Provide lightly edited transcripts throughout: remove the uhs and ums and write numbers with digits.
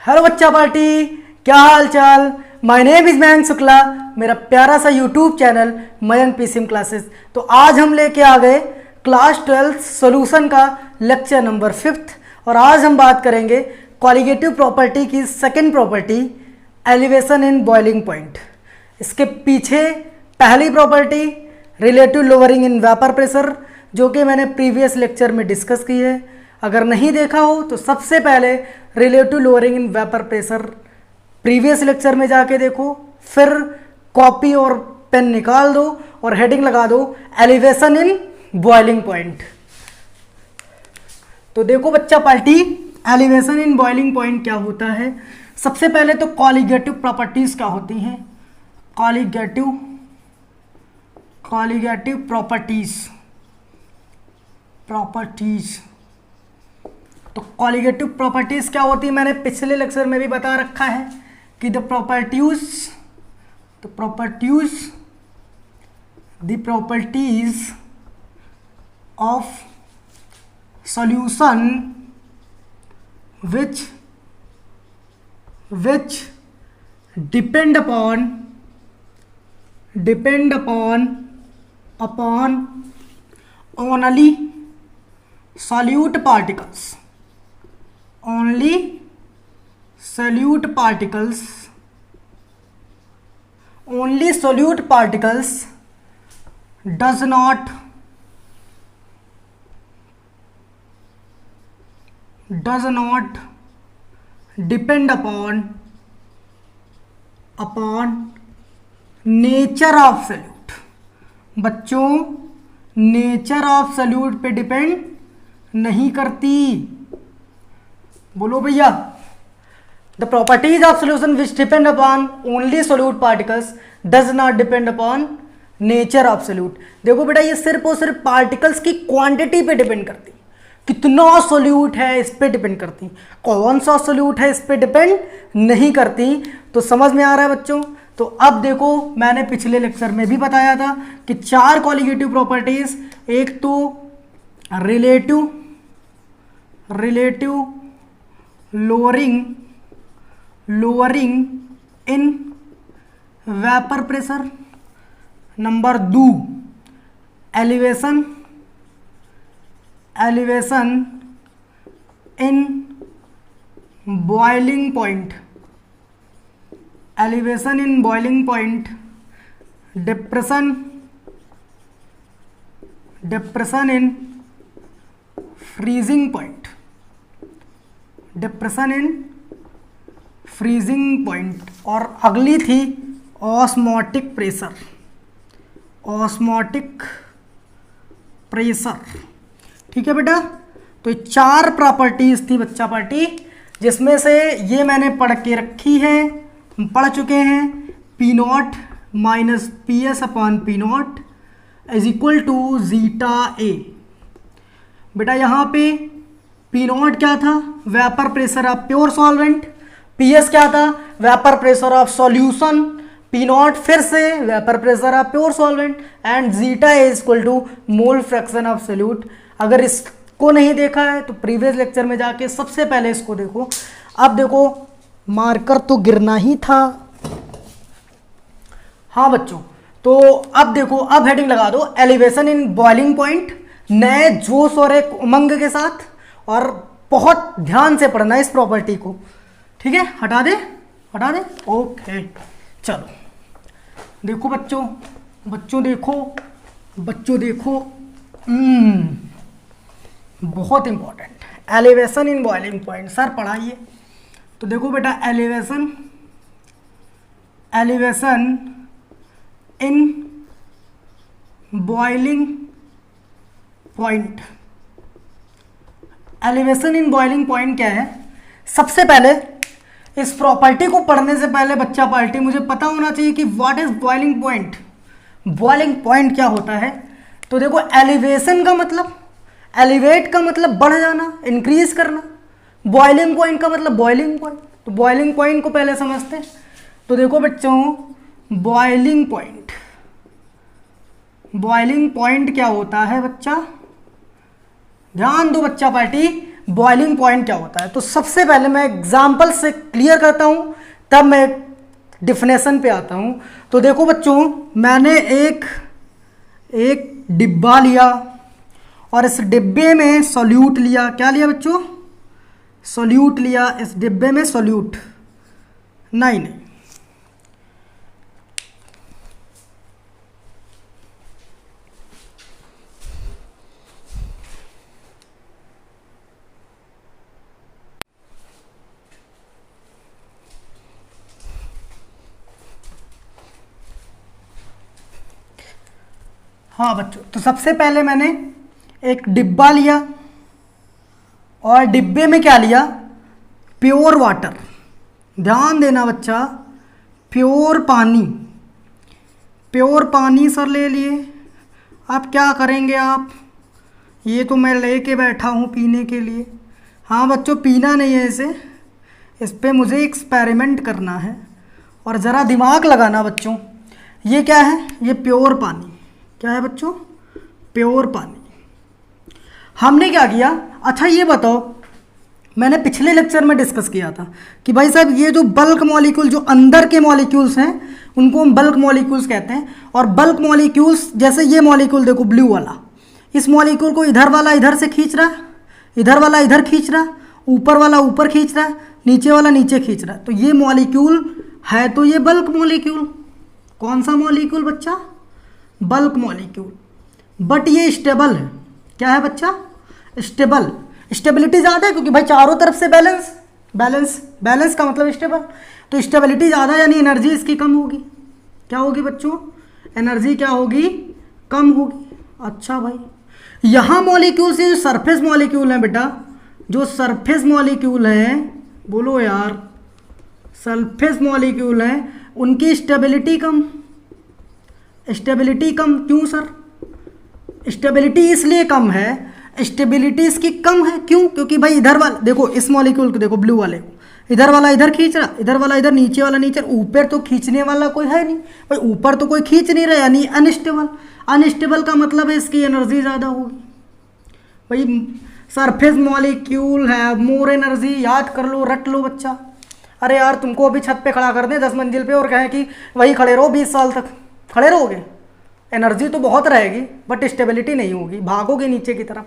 Hello बच्चा party, क्या हाल चाल। My name is Mayank Shukla, मेरा प्यारा सा YouTube channel Mayank PCM classes. तो आज हम लेके आ गए क्लास 12 सॉल्यूशन का लेक्चर नंबर 5th। और आज हम बात करेंगे कॉलिगेटिव प्रॉपर्टी की second property, elevation in boiling point. इसके पीछे पहली property relative lowering in vapour pressure, जो कि मैंने प्रीवियस लेक्चर में डिस्कस की है। अगर नहीं देखा हो तो सबसे पहले relative lowering in vapour pressure previous lecture में जाके देखो, फिर कॉपी और पेन निकाल दो और हेडिंग लगा दो एलिवेशन इन बॉइलिंग पॉइंट। तो देखो बच्चा party, elevation in boiling point क्या होता है। सबसे पहले तो कॉलिगेटिव प्रॉपर्टीज क्या होती हैं। Colligative properties. तो कॉलिगेटिव प्रॉपर्टीज क्या होती है, मैंने पिछले लेक्चर में भी बता रखा है कि the properties of solution which depend upon only solute particles does not depend upon nature of solute. बच्चों, नेचर ऑफ सॉल्यूट पे डिपेंड नहीं करती। बोलो भैया। The properties of solution which depend upon only solute particles does not depend upon nature of solute. देखो बेटा, ये सिर्फ और सिर्फ पार्टिकल्स की क्वांटिटी पे डिपेंड करती, कितना सोल्यूट है इस पे डिपेंड करती, कौन सा सोल्यूट है इस पे डिपेंड नहीं करती। तो समझ में आ रहा है बच्चों। तो अब देखो, मैंने पिछले लेक्चर में भी बताया था कि 4 कॉलिगेटिव प्रॉपर्टीज, एक तो relative lowering in vapour pressure, number 2 elevation in boiling point, depression in freezing point, और अगली थी ऑस्मोटिक प्रेशर। ठीक है बेटा। तो ये 4 प्रॉपर्टीज थी बच्चा पार्टी, जिसमें से ये मैंने पढ़ के रखी है, हम पढ़ चुके हैं। P0 minus PS upon P0 is equal to zeta A. बेटा यहाँ पे P0 क्या था, vapour pressure of pure solvent. PS क्या था, vapour pressure of solution. P0 फिर से vapour pressure of pure solvent, and zeta A is equal to mole fraction of solute. अगर इसको नहीं देखा है तो प्रीवियस लेक्चर में जाके सबसे पहले इसको देखो। अब देखो, मार्कर तो गिरना ही था। हाँ बच्चों, तो अब देखो, अब हेडिंग लगा दो एलिवेशन इन बॉइलिंग पॉइंट, नए जोश और एक उमंग के साथ, और बहुत ध्यान से पढ़ना इस प्रॉपर्टी को। ठीक है, हटा दे। ओके, चलो देखो बच्चों देखो, बहुत important elevation in boiling point. Sir पढ़ाइए। तो देखो बेटा, elevation in boiling point. Elevation in boiling point क्या है। सबसे पहले इस प्रॉपर्टी को पढ़ने से पहले बच्चा पार्टी मुझे पता होना चाहिए कि what is boiling point. Boiling point क्या होता है। तो देखो, एलिवेशन का मतलब, एलिवेट का मतलब बढ़ जाना, इंक्रीज करना। बॉइलिंग पॉइंट का मतलब बॉइलिंग पॉइंट। तो बॉइलिंग पॉइंट को पहले समझते हैं। तो देखो बच्चों, बॉइलिंग पॉइंट क्या होता है बच्चा, ध्यान दो बच्चा पार्टी। बॉइलिंग पॉइंट क्या होता है। तो सबसे पहले मैं एग्जाम्पल से क्लियर करता हूँ, तब मैं डिफिनेशन पे आता हूँ। तो देखो बच्चों, मैंने एक डिब्बा लिया और इस डिब्बे में सॉल्यूट लिया। क्या लिया बच्चों? सॉल्यूट लिया। इस डिब्बे में सॉल्यूट नहीं, हाँ बच्चों, तो सबसे पहले मैंने एक डिब्बा लिया और डिब्बे में क्या लिया? Pure water. ध्यान देना बच्चा, प्योर पानी, प्योर पानी सर ले लिए। अब क्या करेंगे आप? ये तो मैं लेके बैठा हूँ पीने के लिए। हाँ बच्चों, पीना नहीं है इसे, इस पे मुझे एक्सपेरिमेंट करना है और ज़रा दिमाग लगाना बच्चों। ये क्या है? ये प्योर पानी। क्या है बच्चों? प्योर पानी। हमने क्या किया? अच्छा ये बताओ, मैंने पिछले लेक्चर में डिस्कस किया था कि भाई साहब ये जो बल्क मॉलिक्यूल, जो अंदर के मॉलिक्यूल्स हैं, उनको हम बल्क मॉलिक्यूल्स कहते हैं। और बल्क मॉलिक्यूल्स जैसे ये मॉलिक्यूल देखो ब्लू वाला, इस मॉलिक्यूल को इधर वाला इधर से खींच रहा है, इधर वाला इधर खींच रहा है, ऊपर वाला ऊपर खींच रहा है, नीचे वाला नीचे खींच रहा है। तो ये मॉलिक्यूल है, तो ये बल्क मॉलिक्यूल। कौन सा मॉलिक्यूल बच्चा? Bulk molecule. बट ये स्टेबल है। क्या है बच्चा? स्टेबल। स्टेबिलिटी ज़्यादा है क्योंकि भाई चारों तरफ से बैलेंस, बैलेंस, बैलेंस का मतलब स्टेबल। तो स्टेबिलिटी ज़्यादा यानी एनर्जी इसकी कम होगी। क्या होगी बच्चों? एनर्जी क्या होगी? कम होगी। अच्छा भाई, यहाँ मॉलिक्यूल से जो सरफेस मॉलिक्यूल है बेटा, जो सरफेस मॉलिक्यूल है, बोलो यार, सरफेस मॉलिक्यूल है, उनकी स्टेबिलिटी कम। स्टेबिलिटी कम क्यों सर? स्टेबिलिटी इसलिए कम है, स्टेबिलिटी इसकी कम है क्यों? क्योंकि भाई इधर वाला देखो, इस मॉलिक्यूल को देखो, ब्लू वाले को, इधर वाला इधर खींच रहा, इधर वाला इधर, नीचे वाला नीचे, ऊपर तो खींचने वाला कोई है नहीं भाई, ऊपर तो कोई खींच नहीं रहा, यानी अनस्टेबल। अनस्टेबल का मतलब है इसकी एनर्जी ज़्यादा होगी भाई। सरफेस मॉलिक्यूल है, मोर एनर्जी। याद कर लो, रट लो बच्चा। अरे यार, तुमको अभी छत पे खड़ा कर दें 10 मंजिल पे और कहें कि वही खड़े रहो 20 साल तक, खड़े रहोगे? एनर्जी तो बहुत रहेगी बट स्टेबिलिटी नहीं होगी, भागोगे नीचे की तरफ।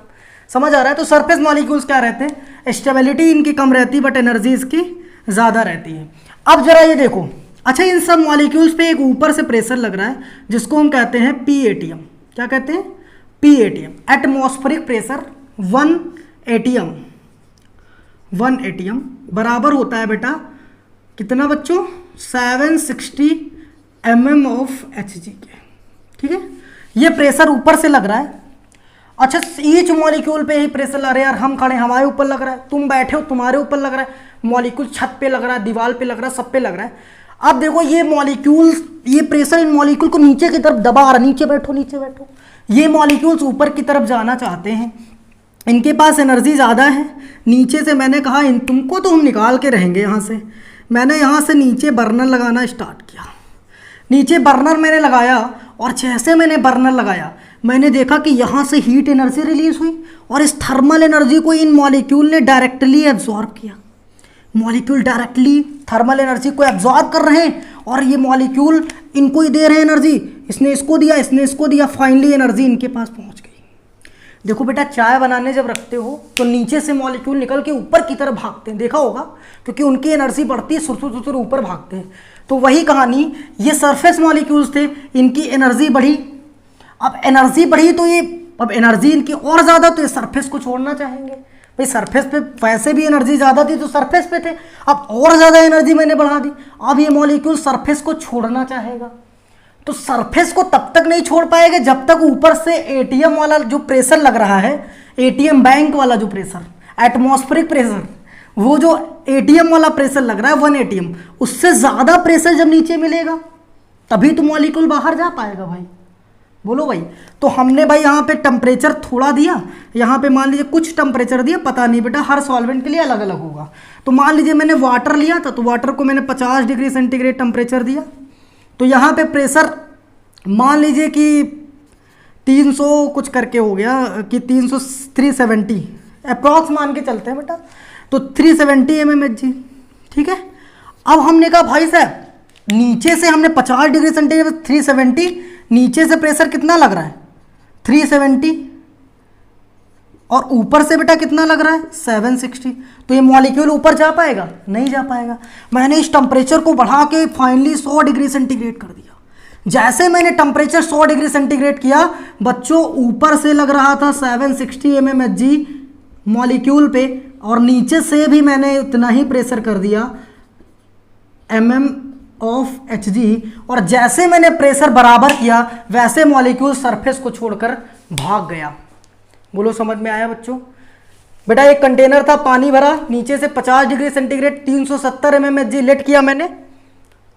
समझ आ रहा है? तो सरफेस मॉलिक्यूल्स क्या रहते हैं? स्टेबिलिटी इनकी कम रहती है बट एनर्जी इसकी ज़्यादा रहती है। अब जरा ये देखो, अच्छा इन सब मॉलिक्यूल्स पे एक ऊपर से प्रेशर लग रहा है जिसको हम कहते हैं PATM। क्या कहते हैं? PATM, atmospheric pressure 1 ATM। 1 ATM बराबर होता है बेटा कितना बच्चों? 760 mm ऑफ Hg के। ठीक है, ये प्रेशर ऊपर से लग रहा है। अच्छा, ईच मॉलिक्यूल पे ही प्रेशर लग रहा है यार, हम खड़े हमारे ऊपर लग रहा है, तुम बैठे हो तुम्हारे ऊपर लग रहा है, मॉलिक्यूल छत पे लग रहा है, दीवार पे लग रहा है, सब पे लग रहा है। अब देखो ये मॉलिक्यूल्स, ये प्रेशर इन मॉलिक्यूल को नीचे की तरफ दबा रहा है, नीचे बैठो नीचे बैठो। ये मॉलिक्यूल्स ऊपर की तरफ जाना चाहते हैं, इनके पास एनर्जी ज़्यादा है। नीचे से मैंने कहा इन तुमको तो हम निकाल के रहेंगे यहाँ से। मैंने यहाँ से नीचे बर्नर लगाना स्टार्ट किया, नीचे बर्नर मैंने लगाया और जैसे मैंने बर्नर लगाया मैंने देखा कि यहाँ से हीट एनर्जी रिलीज हुई और इस थर्मल एनर्जी को इन मॉलिक्यूल ने डायरेक्टली एब्जॉर्ब किया। मॉलिक्यूल डायरेक्टली थर्मल एनर्जी को एब्जॉर्ब कर रहे हैं और ये मॉलिक्यूल इनको ही दे रहे हैं एनर्जी। इसने इसको दिया, इसने इसको दिया, फाइनली एनर्जी इनके पास पहुँच गई। देखो बेटा, चाय बनाने जब रखते हो तो नीचे से मॉलिक्यूल निकल के ऊपर की तरफ भागते हैं, देखा होगा, क्योंकि उनकी एनर्जी बढ़ती है, सुरसुर सुरसुर ऊपर भागते हैं। तो वही कहानी, ये सरफेस मॉलिक्यूल्स थे, इनकी एनर्जी बढ़ी। अब एनर्जी बढ़ी तो ये, अब एनर्जी इनकी और ज़्यादा, तो ये सरफेस को छोड़ना चाहेंगे भाई। सरफेस पे वैसे भी एनर्जी ज़्यादा थी तो सरफेस पे थे, अब और ज़्यादा एनर्जी मैंने बढ़ा दी, अब ये मॉलिक्यूल सरफेस को छोड़ना चाहेगा। तो सरफेस को तब तक नहीं छोड़ पाएगा जब तक ऊपर से एटीएम वाला जो प्रेशर लग रहा है, एटीएम बैंक वाला जो प्रेशर, एटमॉस्फेरिक प्रेशर, वो जो एटीएम वाला प्रेशर लग रहा है 1 ATM, उससे ज़्यादा प्रेशर जब नीचे मिलेगा तभी तो मॉलिक्यूल बाहर जा पाएगा भाई। बोलो भाई। तो हमने भाई यहाँ पे टेम्परेचर थोड़ा दिया, यहाँ पे मान लीजिए कुछ टेम्परेचर दिया, पता नहीं बेटा हर सॉल्वेंट के लिए अलग अलग होगा। तो मान लीजिए मैंने वाटर लिया था, तो वाटर को मैंने 50 डिग्री सेंटीग्रेड टेम्परेचर दिया, तो यहाँ पे प्रेशर मान लीजिए कि 300 कुछ करके हो गया कि 370 अप्रॉक्स मान के चलते हैं बेटा। तो 370 mmHg, ठीक है। अब हमने कहा भाई साहब नीचे से हमने 50 डिग्री सेंटीग्रेड 370, नीचे से प्रेशर कितना लग रहा है 370, और ऊपर से बेटा कितना लग रहा है 760। तो ये मॉलिक्यूल ऊपर जा पाएगा? नहीं जा पाएगा। मैंने इस टेम्परेचर को बढ़ा के फाइनली 100 डिग्री सेंटीग्रेड कर दिया। जैसे मैंने टेम्परेचर 100 डिग्री सेंटीग्रेड किया बच्चों, ऊपर से लग रहा था 760 mmHg मॉलिक्यूल पे, और नीचे से भी मैंने उतना ही प्रेशर कर दिया mmHg, और जैसे मैंने प्रेशर बराबर किया वैसे मॉलिक्यूल सरफेस को छोड़कर भाग गया। बोलो समझ में आया बच्चों? बेटा एक कंटेनर था पानी भरा, नीचे से 50 डिग्री सेंटीग्रेड 370 mmHg लेट किया मैंने,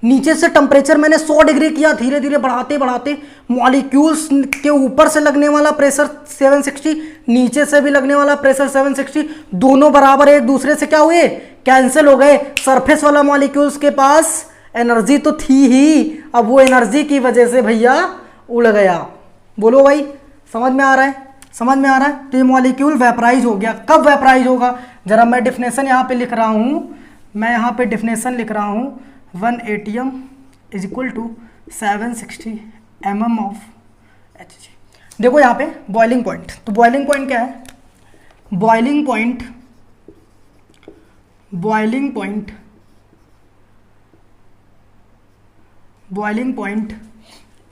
नीचे से टेम्परेचर मैंने 100 डिग्री किया, धीरे धीरे बढ़ाते बढ़ाते मॉलिक्यूल्स के ऊपर से लगने वाला प्रेशर 760, नीचे से भी लगने वाला प्रेशर 760, दोनों बराबर एक दूसरे से क्या हुए? कैंसिल हो गए। सरफेस वाला मॉलिक्यूल्स के पास एनर्जी तो थी ही, अब वो एनर्जी की वजह से भैया उड़ गया। बोलो भाई समझ में आ रहा है? समझ में आ रहा है? तो ये मॉलिक्यूल वेपराइज हो गया। कब वेपराइज होगा? जरा मैं डिफिनेशन यहाँ पे लिख रहा हूँ, मैं यहाँ पे डिफिनेशन लिख रहा हूँ 1 atm is equal to 760 mm of Hg। देखो यहाँ पे बॉइलिंग पॉइंट, तो बॉइलिंग पॉइंट क्या है? Boiling point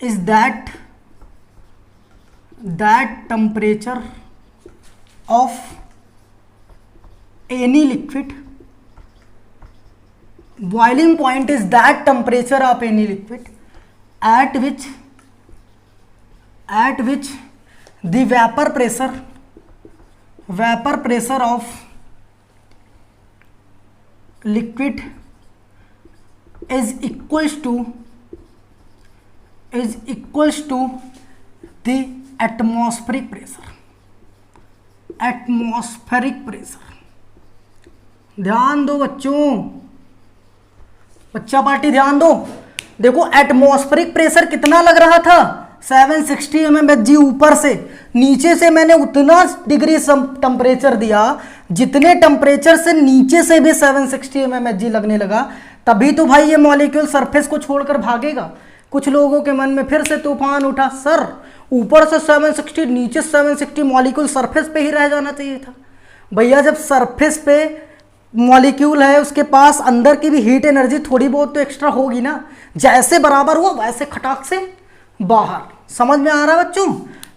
is that temperature of any liquid, boiling point is that temperature of any liquid at which the vapor pressure of liquid is equals to the atmospheric pressure। ध्यान दो बच्चों, बच्चा party ध्यान दो। देखो atmospheric pressure कितना लग रहा था 760 mmHg ऊपर से, नीचे से मैंने उतना डिग्री टेम्परेचर दिया जितने टेम्परेचर से नीचे से भी 760 mmHg लगने लगा, तभी तो भाई ये मॉलिक्यूल सरफेस को छोड़कर भागेगा। कुछ लोगों के मन में फिर से तूफान उठा, सर ऊपर से 760 नीचे 760 मॉलिक्यूल सरफेस पे ही रह जाना चाहिए था। भैया जब सरफेस पे मॉलिक्यूल है उसके पास अंदर की भी हीट एनर्जी थोड़ी बहुत तो एक्स्ट्रा होगी ना, जैसे बराबर हुआ वैसे खटाक से बाहर। समझ में आ रहा है बच्चों?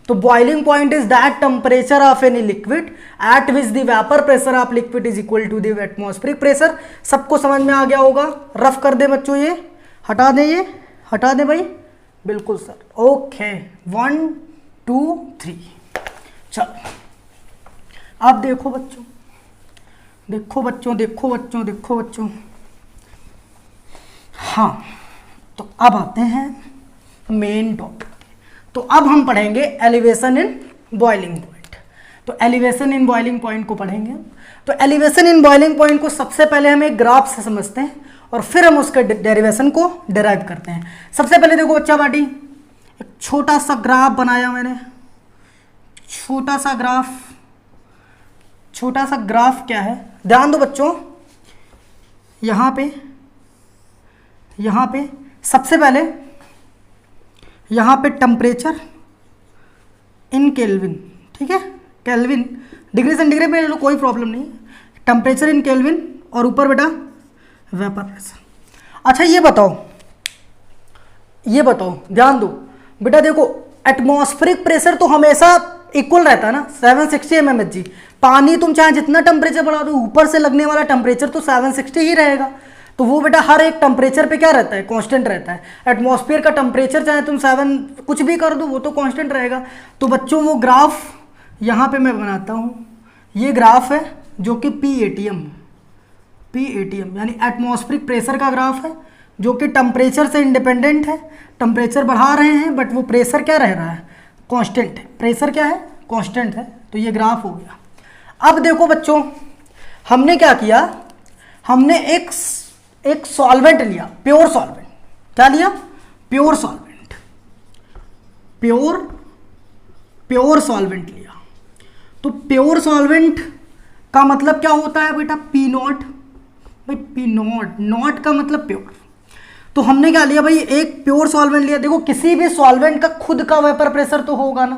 तो boiling point is that temperature of any liquid at which the vapour pressure of liquid is equal to the atmospheric pressure. सबको समझ में आ गया होगा? रफ कर दे बच्चों, ये हटा दें, ये हटा दें भाई। बिल्कुल सर, ओके 1 2 3। चलो अब देखो बच्चों, देखो बच्चों। हाँ, तो अब आते हैं मेन टॉपिक। तो अब हम पढ़ेंगे एलिवेशन इन बॉइलिंग पॉइंट। तो एलिवेशन इन बॉइलिंग पॉइंट को पढ़ेंगे। तो एलिवेशन इन बॉइलिंग पॉइंट को सबसे पहले हम एक ग्राफ से समझते हैं और फिर हम उसके डेरिवेशन को डिराइव करते हैं। सबसे पहले देखो बच्चा पार्टी, एक छोटा सा ग्राफ बनाया मैंने। छोटा सा ग्राफ क्या है? ध्यान दो बच्चों, यहाँ पे सबसे पहले यहाँ पे टेम्परेचर इन केल्विन, ठीक है, केल्विन डिग्री सेंटीग्रेड में ले लो, कोई प्रॉब्लम नहीं। टेम्परेचर इन केल्विन और ऊपर बेटा वेपर प्रेशर। अच्छा ये बताओ, ध्यान दो बेटा। देखो एटमॉस्फेरिक प्रेशर तो हमेशा इक्वल रहता है ना 760 mmHg। पानी तुम चाहे जितना टेम्परेचर बढ़ा दो, ऊपर से लगने वाला टेम्परेचर तो 760 ही रहेगा। तो वो बेटा हर एक टेम्परेचर पे क्या रहता है? कांस्टेंट रहता है। एटमॉस्फेयर का टेम्परेचर चाहे तुम 7 कुछ भी कर दो वो तो कांस्टेंट रहेगा। तो बच्चों वो ग्राफ यहाँ पे मैं बनाता हूँ। ये ग्राफ है जो कि PATM यानी एटमॉस्फेरिक प्रेशर का ग्राफ है, जो कि टेम्परेचर से इंडिपेंडेंट है। टेम्परेचर बढ़ा रहे हैं बट वो प्रेशर क्या रह रहा है? कांस्टेंट है। प्रेशर क्या है? कांस्टेंट है। तो ये ग्राफ हो गया। अब देखो बच्चों, हमने क्या किया? हमने एक सॉल्वेंट लिया, प्योर सॉल्वेंट। क्या लिया? प्योर सॉल्वेंट लिया। तो प्योर सॉल्वेंट का मतलब क्या होता है बेटा, पी नॉट। भाई पी नॉट, नॉट का मतलब प्योर। तो हमने क्या लिया भाई, एक प्योर सॉल्वेंट लिया। देखो किसी भी सॉल्वेंट का खुद का वेपर प्रेशर तो होगा ना,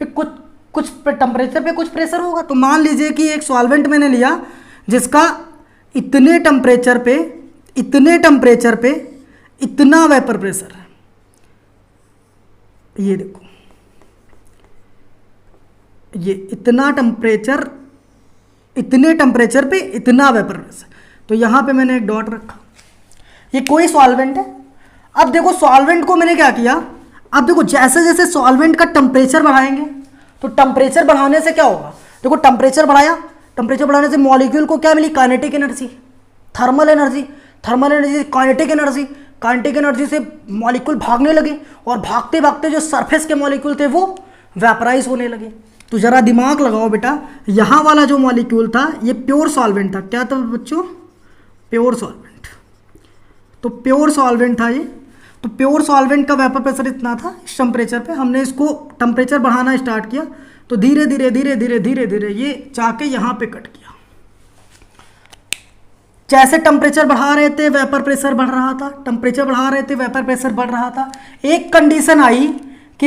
फिर कुछ कुछ टेम्परेचर पे कुछ प्रेशर होगा। तो मान लीजिए कि एक सॉल्वेंट मैंने लिया जिसका इतने टेम्परेचर पे इतना वेपर प्रेशर है। ये देखो, ये इतना टेम्परेचर, इतने टेम्परेचर पे इतना वेपर प्रेशर। तो यहां पे मैंने एक डॉट रखा, ये कोई सॉल्वेंट है। अब देखो सॉल्वेंट को मैंने क्या किया, अब देखो जैसे जैसे सॉल्वेंट का टेम्परेचर बढ़ाएंगे तो टेम्परेचर बढ़ाने से क्या होगा, देखो टेम्परेचर बढ़ाया, टेम्परेचर बढ़ाने से मॉलिक्यूल को क्या मिली, kinetic energy, thermal energy, kinetic energy से मॉलिक्यूल भागने लगे और भागते भागते जो सरफेस के मॉलिक्यूल थे वो वेपराइज होने लगे। तो जरा दिमाग लगाओ बेटा, यहाँ वाला जो मॉलिक्यूल था ये प्योर सॉल्वेंट था। क्या था बच्चों, प्योर सॉल्वेंट। तो प्योर सॉल्वेंट था ये। तो प्योर सॉल्वेंट का वेपर प्रेशर इतना था इस टेम्परेचर पे। हमने इसको टेम्परेचर बढ़ाना स्टार्ट किया तो धीरे धीरे ये जाके यहाँ पे कट किया। जैसे टेम्परेचर बढ़ा रहे थे वेपर प्रेशर बढ़ रहा था, टेम्परेचर बढ़ा रहे थे वेपर प्रेशर बढ़ रहा था। एक कंडीशन आई कि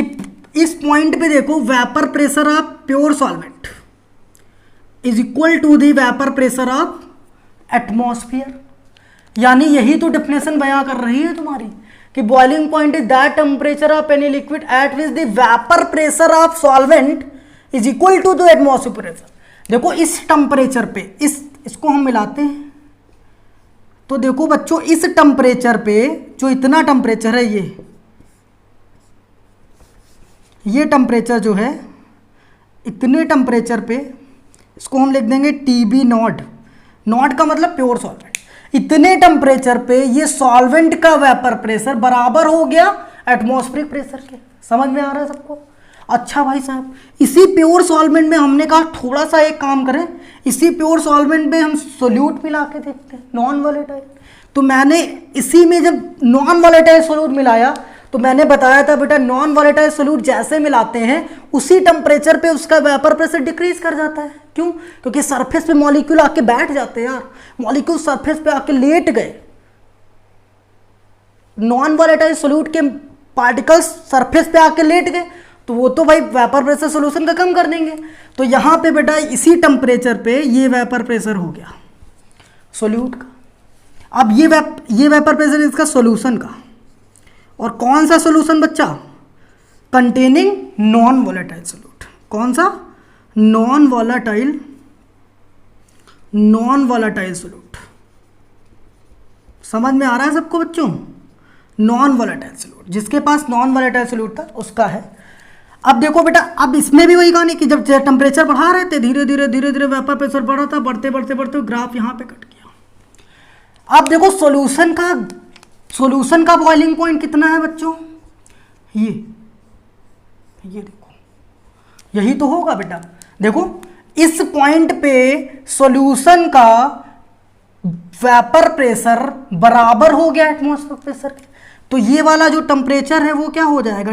इस पॉइंट पे देखो vapour pressure of pure solvent is equal to the vapour pressure of atmosphere. यानी यही तो डेफिनेशन बयां कर रही है तुम्हारी कि boiling point is that temperature of any liquid at which the vapour pressure of solvent is equal to the atmosphere pressure. देखो इस टेम्परेचर पे इसको हम मिलाते हैं तो देखो बच्चों इस टेम्परेचर पे जो इतना टेम्परेचर है ये टेम्परेचर जो है इतने टेम्परेचर पे इसको हम लिख देंगे टीबी नॉट। नॉट का मतलब प्योर सॉल्वेंट। इतने टेम्परेचर पे ये सॉल्वेंट का वेपर प्रेशर बराबर हो गया एटमॉस्फेरिक प्रेशर के। समझ में आ रहा है सबको? अच्छा भाई साहब, इसी प्योर सॉल्वेंट में हमने कहा थोड़ा सा एक काम करें, इसी प्योर सॉल्वेंट में हम सोल्यूट मिला के देखते हैं, नॉन वॉलेटाइल। तो मैंने इसी में जब नॉन वॉलेटाइल सोल्यूट मिलाया तो मैंने बताया था बेटा नॉन वॉलेटाइल सोल्यूट जैसे मिलाते हैं उसी टेम्परेचर पे उसका वेपर प्रेशर डिक्रीज कर जाता है। क्यों? क्योंकि सरफेस पे मॉलिक्यूल आके बैठ जाते हैं यार, मॉलिक्यूल सरफेस पे आके लेट गए। नॉन वॉलेटाइल सोल्यूट के पार्टिकल्स सरफेस पे आके लेट गए तो वो तो भाई वेपर प्रेशर सोल्यूशन का कम कर देंगे। तो यहाँ पे बेटा इसी टेम्परेचर पे ये वेपर प्रेशर हो गया सोल्यूट का। अब ये वेपर प्रेशर इसका सोल्यूशन का। और कौन सा सोल्यूशन बच्चा? Containing non volatile solute. कौन सा? Non volatile solute. समझ में आ रहा है सबको बच्चों? नॉन वॉलेटाइल सोल्यूट, जिसके पास नॉन वॉलेटाइल सोल्यूट था उसका है। अब देखो बेटा, अब इसमें भी वही कहानी कि जब टेम्परेचर बढ़ा रहे थे धीरे धीरे वेपर प्रेशर बढ़ा था, बढ़ते ग्राफ यहाँ पे कट गया। अब देखो सॉल्यूशन का बॉइलिंग पॉइंट कितना है बच्चों? ये देखो, यही तो होगा बेटा। देखो इस पॉइंट पे सॉल्यूशन का वेपर प्रेशर बराबर हो गया एटमॉस्फेरिक प्रेशर के। तो ये वाला जो टेम्परेचर है वो क्या हो जाएगा?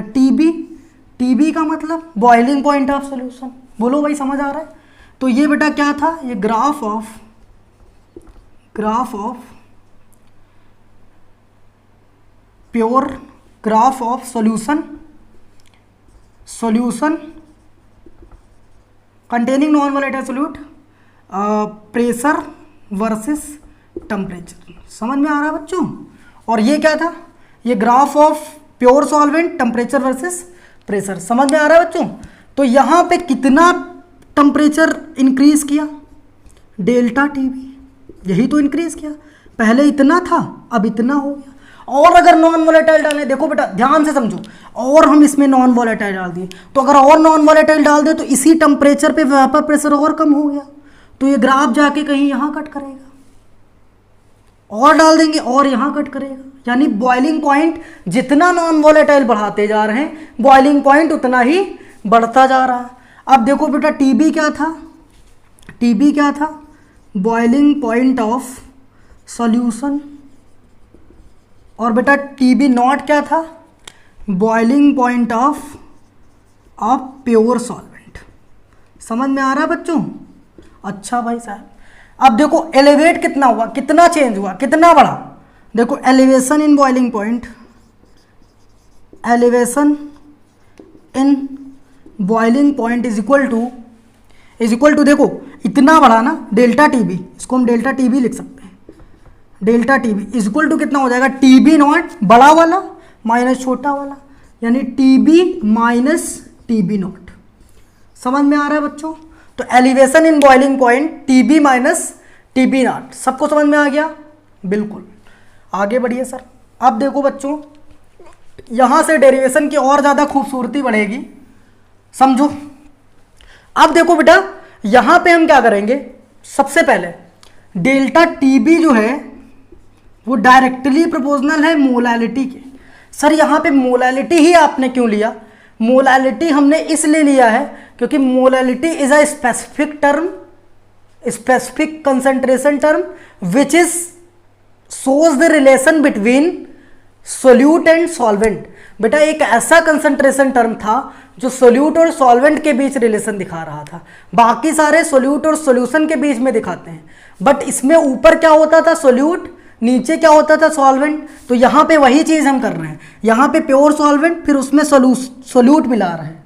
टीबी का मतलब बॉइलिंग पॉइंट ऑफ सॉल्यूशन। बोलो भाई समझ आ रहा है? तो ये बेटा क्या था? ये graph of solution containing non volatile solute, pressure versus temperature. समझ में आ रहा है बच्चों? और ये क्या था? ये graph of pure solvent temperature versus pressure. समझ में आ रहा है बच्चों? तो यहाँ पे कितना टेम्परेचर इंक्रीज किया? डेल्टा टीबी, यही तो इंक्रीज किया। पहले इतना था अब इतना हो गया। और अगर नॉन वॉलेटाइल डालें, देखो बेटा ध्यान से समझो, और हम इसमें नॉन वॉलेटाइल डाल दिए तो अगर और नॉन वॉलेटाइल डाल दे तो इसी टेम्परेचर पे वेपर प्रेशर और कम हो गया तो ये ग्राफ जाके कहीं यहाँ कट करेगा, और डाल देंगे और यहाँ कट करेगा। यानी बॉइलिंग पॉइंट जितना नॉन वॉलेटाइल बढ़ाते जा रहे हैं बॉइलिंग पॉइंट उतना ही बढ़ता जा रहा है। अब देखो बेटा टीबी क्या था? Boiling point of solution. और बेटा टीबी नॉट क्या था? Boiling point of pure solvent. समझ में आ रहा है बच्चों? अच्छा भाई साहब, अब देखो एलिवेट कितना हुआ, कितना चेंज हुआ, कितना बढ़ा। देखो elevation in boiling point, elevation in boiling point is equal to देखो इतना बढ़ा ना डेल्टा टी बी, इसको हम डेल्टा टी बी लिख सकते हैं। Delta T B is equal to कितना हो जाएगा, टी बी नॉट बड़ा वाला माइनस छोटा वाला, यानी T B minus T B naught. समझ में आ रहा है बच्चों? तो elevation in boiling point T B minus T B naught, सबको समझ में आ गया? बिल्कुल। आगे बढ़िए सर। अब देखो बच्चों, यहां से डेरिवेशन की और ज़्यादा खूबसूरती बढ़ेगी, समझो। अब देखो बेटा, यहां पे हम क्या करेंगे, सबसे पहले डेल्टा टी बी जो है वो डायरेक्टली प्रोपोर्शनल है मोलैलिटी के। सर यहाँ पे मोलैलिटी ही आपने क्यों लिया? मोलैलिटी हमने इसलिए लिया है क्योंकि molality is a specific term, specific concentration term which is shows the relation between solute and solvent. बेटा एक ऐसा कंसंट्रेशन टर्म था जो सोल्यूट और सॉल्वेंट के बीच रिलेशन दिखा रहा था। बाकी सारे सोल्यूट और सॉल्यूशन के बीच में दिखाते हैं, बट इसमें ऊपर क्या होता था, सोल्यूट, नीचे क्या होता था, सॉल्वेंट। तो यहाँ पे वही चीज़ हम कर रहे हैं, यहाँ पे प्योर सॉल्वेंट फिर उसमें सोल्यूट मिला रहे हैं।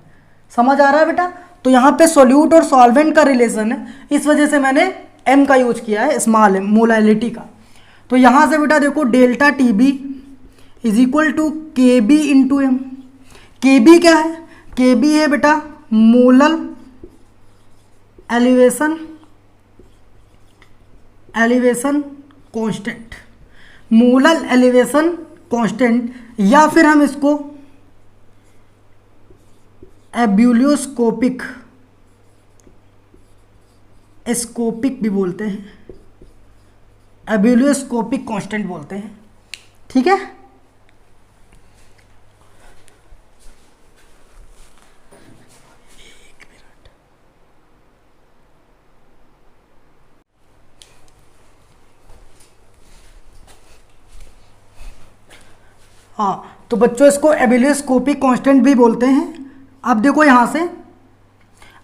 समझ आ रहा है बेटा? तो यहाँ पे सोल्यूट और सॉल्वेंट का रिलेशन है, इस वजह से मैंने एम का यूज किया है, स्मॉल एम, मोलैलिटी का। तो यहाँ से बेटा देखो delta T B is equal to K B into M. K B क्या है? के बी है बेटा molar elevation constant, molar elevation constant, या फिर हम इसको एब्यूलियोस्कोपिक भी बोलते हैं, एब्यूलियोस्कोपिक कांस्टेंट बोलते हैं। ठीक है? हाँ, तो बच्चों इसको एबिलियोस्कोपिक कांस्टेंट भी बोलते हैं। अब देखो यहाँ से,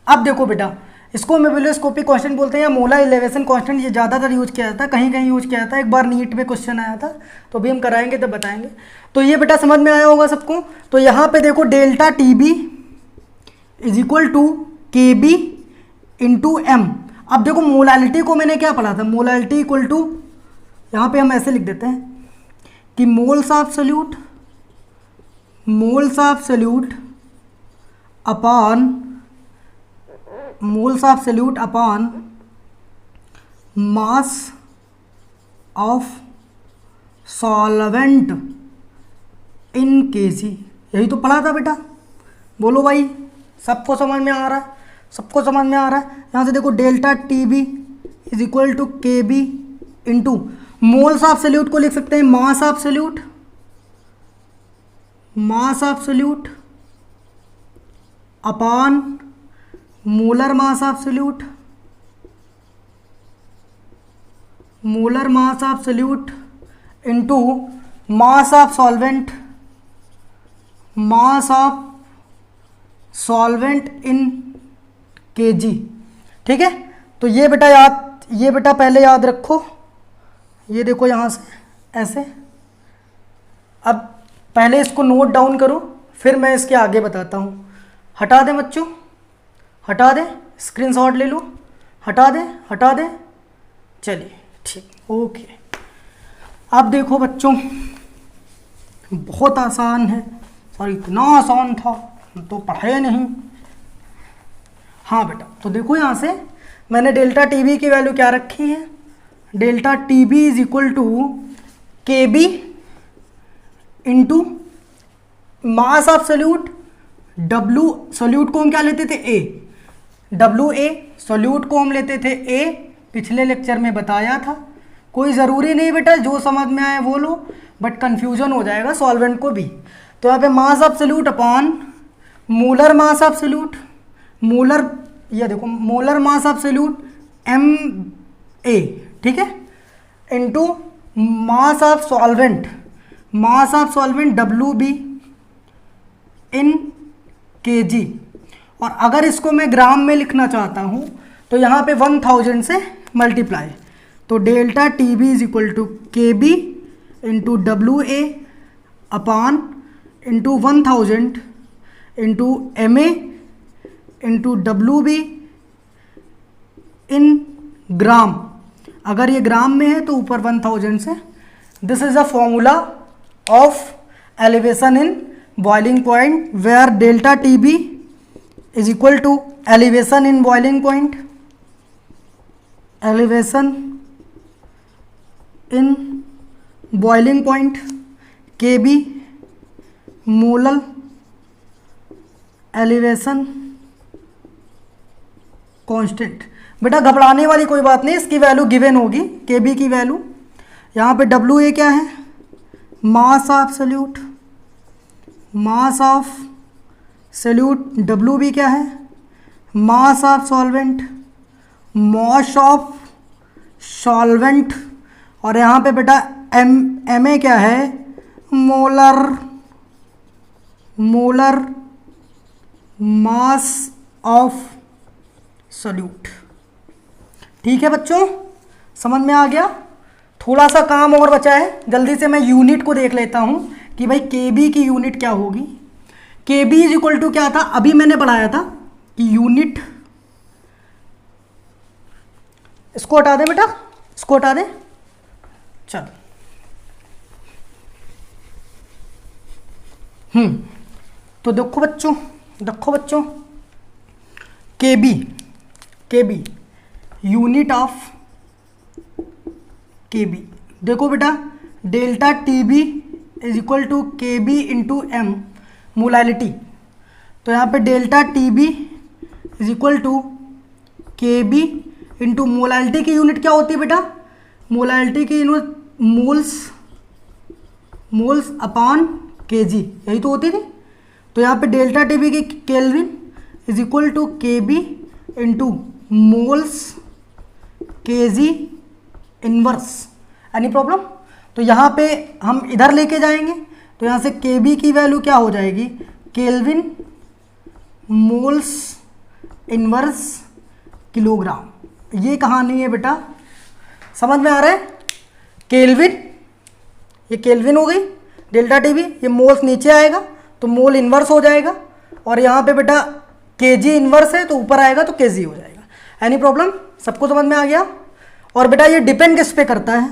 अब देखो बेटा, इसको हम एबिलियोस्कोपिक कांस्टेंट बोलते हैं या मोलर एलिवेशन कांस्टेंट, ये ज़्यादातर यूज किया जाता है, कहीं कहीं यूज किया जाता है। एक बार नीट में क्वेश्चन आया था, तो अभी हम कराएंगे तब बताएंगे। तो ये बेटा समझ में आया होगा सबको। तो यहाँ पे देखो delta T B is equal to K B into M. अब देखो मोलैलिटी को मैंने क्या पढ़ा था, मोलैलिटी इक्वल टू, यहाँ पे हम ऐसे लिख देते हैं कि moles of solute upon mass of solvent in KG. यही तो पढ़ा था बेटा, बोलो भाई, सबको समझ में आ रहा है? सबको समझ में आ रहा है? यहाँ से देखो delta T B is equal to K B into moles of solute को लिख सकते हैं mass of solute upon molar mass of solute into mass of solvent in KG. ठीक है? तो ये बेटा पहले याद रखो, ये देखो यहाँ से ऐसे। अब पहले इसको नोट डाउन करो, फिर मैं इसके आगे बताता हूँ। हटा दें बच्चों, हटा दें, स्क्रीनशॉट ले लो, हटा दें। चलिए ठीक, ओके। अब देखो बच्चों, बहुत आसान है, सॉरी इतना आसान था तो पढ़े नहीं। हाँ बेटा, तो देखो यहाँ से मैंने डेल्टा टी बी की वैल्यू क्या रखी है, delta T B is equal to K B into mass of solute, W solute को हम क्या लेते थे, ए, डब्लू ए, सोल्यूट को हम लेते थे ए, पिछले लेक्चर में बताया था। कोई ज़रूरी नहीं बेटा, जो समझ में आए वो लो, बट कन्फ्यूजन हो जाएगा सॉल्वेंट को भी। तो यहाँ पे mass of solute upon molar mass of solute, ये देखो molar mass of solute M A, ठीक है, into mass of solvent W B in KG. और अगर इसको मैं ग्राम में लिखना चाहता हूँ तो यहाँ पे 1000 से मल्टीप्लाई, तो delta T B is equal to K B into W A upon into 1000 into M A into W B in gram. अगर ये ग्राम में है तो ऊपर 1000 से। This is a formula of elevation in boiling point where delta T B is equal to elevation in boiling point, elevation in boiling point, K B molar elevation constant. बेटा घबराने वाली कोई बात नहीं, इसकी वैल्यू गिवन होगी, के B की वैल्यू। यहाँ पे डब्ल्यू ए क्या है, mass of solute, mass of solute. W B क्या है, mass of solvent, mass of solvent. और यहाँ पे बेटा एम ए क्या है, molar, molar mass of solute. ठीक है बच्चों, समझ में आ गया। थोड़ा सा काम और बचा है, जल्दी से मैं यूनिट को देख लेता हूँ कि भाई के बी की यूनिट क्या होगी। के बी इज इक्वल टू क्या था, अभी मैंने पढ़ाया था कि यूनिट, इसको हटा दे बेटा, इसको हटा दे, चल। तो देखो बच्चों, देखो बच्चों, K B unit of K B. देखो बेटा, delta T B is equal to K B into M, molality. तो यहाँ पे delta T B is equal to K B into molality की यूनिट क्या होती है बेटा, मोलैलिटी की यूनिट मोल्स, मोल्स अपॉन के जी, यही तो होती थी। तो यहाँ पे डेल्टा टी बी की kelvin is equal to K B into moles के जी इनवर्स। Any problem? तो यहाँ पे हम इधर लेके जाएंगे, तो यहाँ से के बी की वैल्यू क्या हो जाएगी, केल्विन मोल्स इनवर्स किलोग्राम। ये कहानी है बेटा, समझ में आ रहा है। केल्विन, ये केल्विन हो गई, डेल्टा टी बी, ये मोल्स नीचे आएगा तो मोल इन्वर्स हो जाएगा, और यहाँ पे बेटा के जी इन्वर्स है तो ऊपर आएगा तो के जी हो जाएगा। Any problem? सबको समझ में आ गया। और बेटा ये डिपेंड किस पे करता है,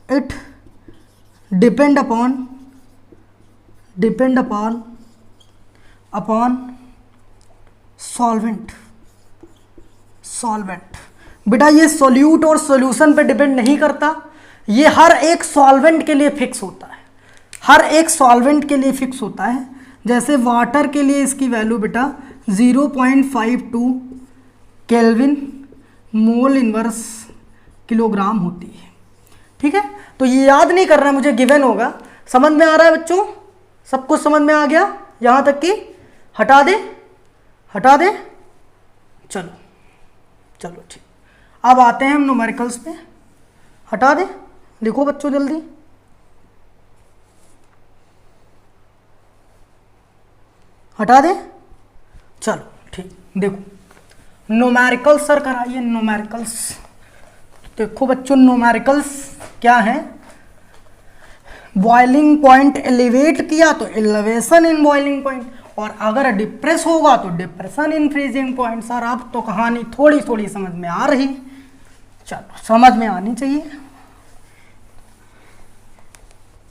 इट डिपेंड अपॉन सॉल्वेंट। बेटा ये सोल्यूट और सॉल्यूशन पे डिपेंड नहीं करता, ये हर एक सॉल्वेंट के लिए फिक्स होता है, हर एक सॉल्वेंट के लिए फिक्स होता है। जैसे वाटर के लिए इसकी वैल्यू बेटा 0.52 केल्विन मोल इनवर्स किलोग्राम होती है। ठीक है, तो ये याद नहीं करना, मुझे गिवन होगा। समझ में आ रहा है बच्चों? सब कुछ समझ में आ गया यहाँ तक कि हटा दे, हटा दे, चलो चलो ठीक। अब आते हैं हम न्यूमेरिकल्स पे, हटा दे, लिखो बच्चों जल्दी। हटा दे, चलो ठीक। देखो न्यूमेरिकल्स सर कराइए, न्यूमेरिकल्स। देखो बच्चों न्यूमेरिकल्स क्या है, बॉइलिंग पॉइंट एलिवेट किया तो एलिवेशन इन बॉइलिंग पॉइंट, और अगर डिप्रेस होगा तो depression in freezing point. Sir अब तो कहानी थोड़ी थोड़ी समझ में आ रही, चलो समझ में आनी चाहिए।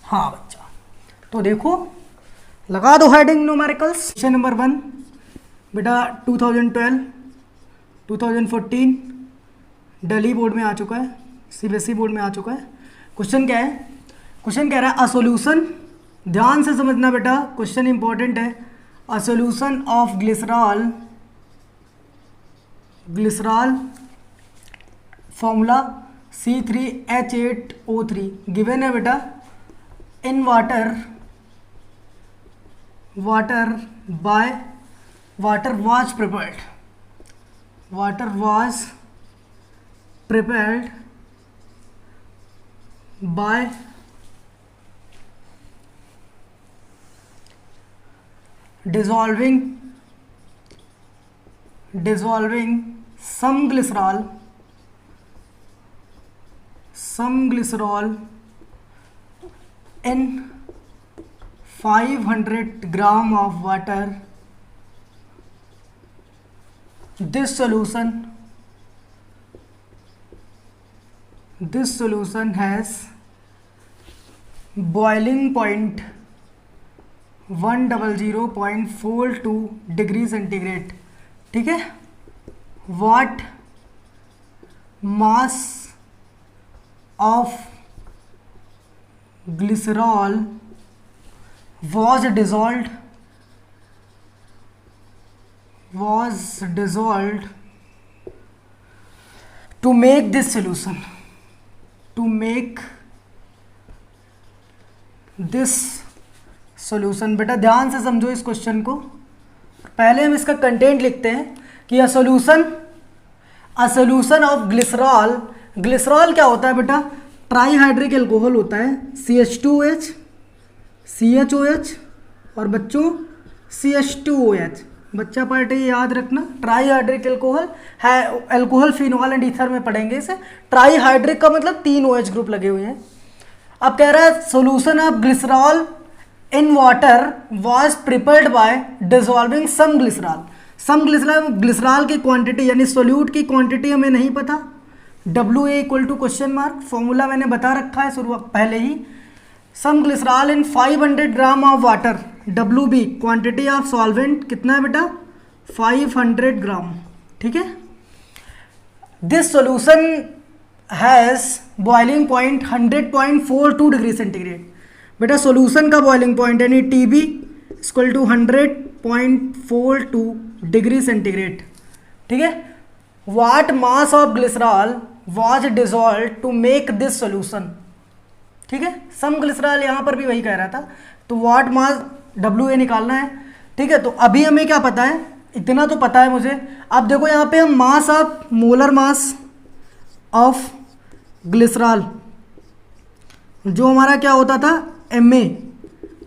हाँ बच्चा, तो देखो लगा दो हेडिंग न्यूमेरिकल्स। क्वेश्चन नंबर 1 बेटा 2012 2014 दिल्ली बोर्ड में आ चुका है, सीबीएसई बोर्ड में आ चुका है। क्वेश्चन क्या है, क्वेश्चन कह रहा है अ सॉल्यूशन, ध्यान से समझना बेटा, क्वेश्चन इंपॉर्टेंट है। A solution of glycerol formula C3H8O3 given है बेटा in water was prepared by dissolving some glycerol in 500 gram of water. This solution has boiling point 100.42 degree centigrade. ठीक है. What mass of glycerol was dissolved to make this solution, बेटा ध्यान से समझो इस question को. पहले हम इसका कंटेंट लिखते हैं कि अ सोल्यूशन ऑफ ग्लिसरॉल क्या होता है बेटा? ट्राईहाइड्रिक एल्कोहल होता है. CH2OH, CHOH और बच्चों CH2OH. बच्चा पार्ट ये याद रखना. ट्राईहाइड्रिक एल्कोहल है, एल्कोहल फिनॉल एंड ईथर में पढ़ेंगे इसे. ट्राईहाइड्रिक का मतलब 3 OH ग्रुप लगे हुए हैं. अब कह रहा है solution of glycerol in water was prepared by dissolving some glycerol की क्वांटिटी यानी सोल्यूट की क्वांटिटी हमें नहीं पता. WA equal to question mark. Formula मैंने बता रखा है शुरुआत पहले ही. Some glycerol in 500 gram of water. WB quantity of solvent कितना है बेटा? 500 ग्राम. ठीक है. This solution has boiling point 100.42 degree centigrade. बेटा सोल्यूशन का बॉइलिंग पॉइंट यानी TB equal to 100.42 degree centigrade. ठीक है. What mass of glycerol was dissolve to make this solution. ठीक है. सम ग्लिसरॉल यहाँ पर भी वही कह रहा था. तो व्हाट मास WA निकालना है. ठीक है. तो अभी हमें क्या पता है? इतना तो पता है मुझे. अब देखो यहाँ पे हम mass of molar mass of glycerol जो हमारा क्या होता था MA,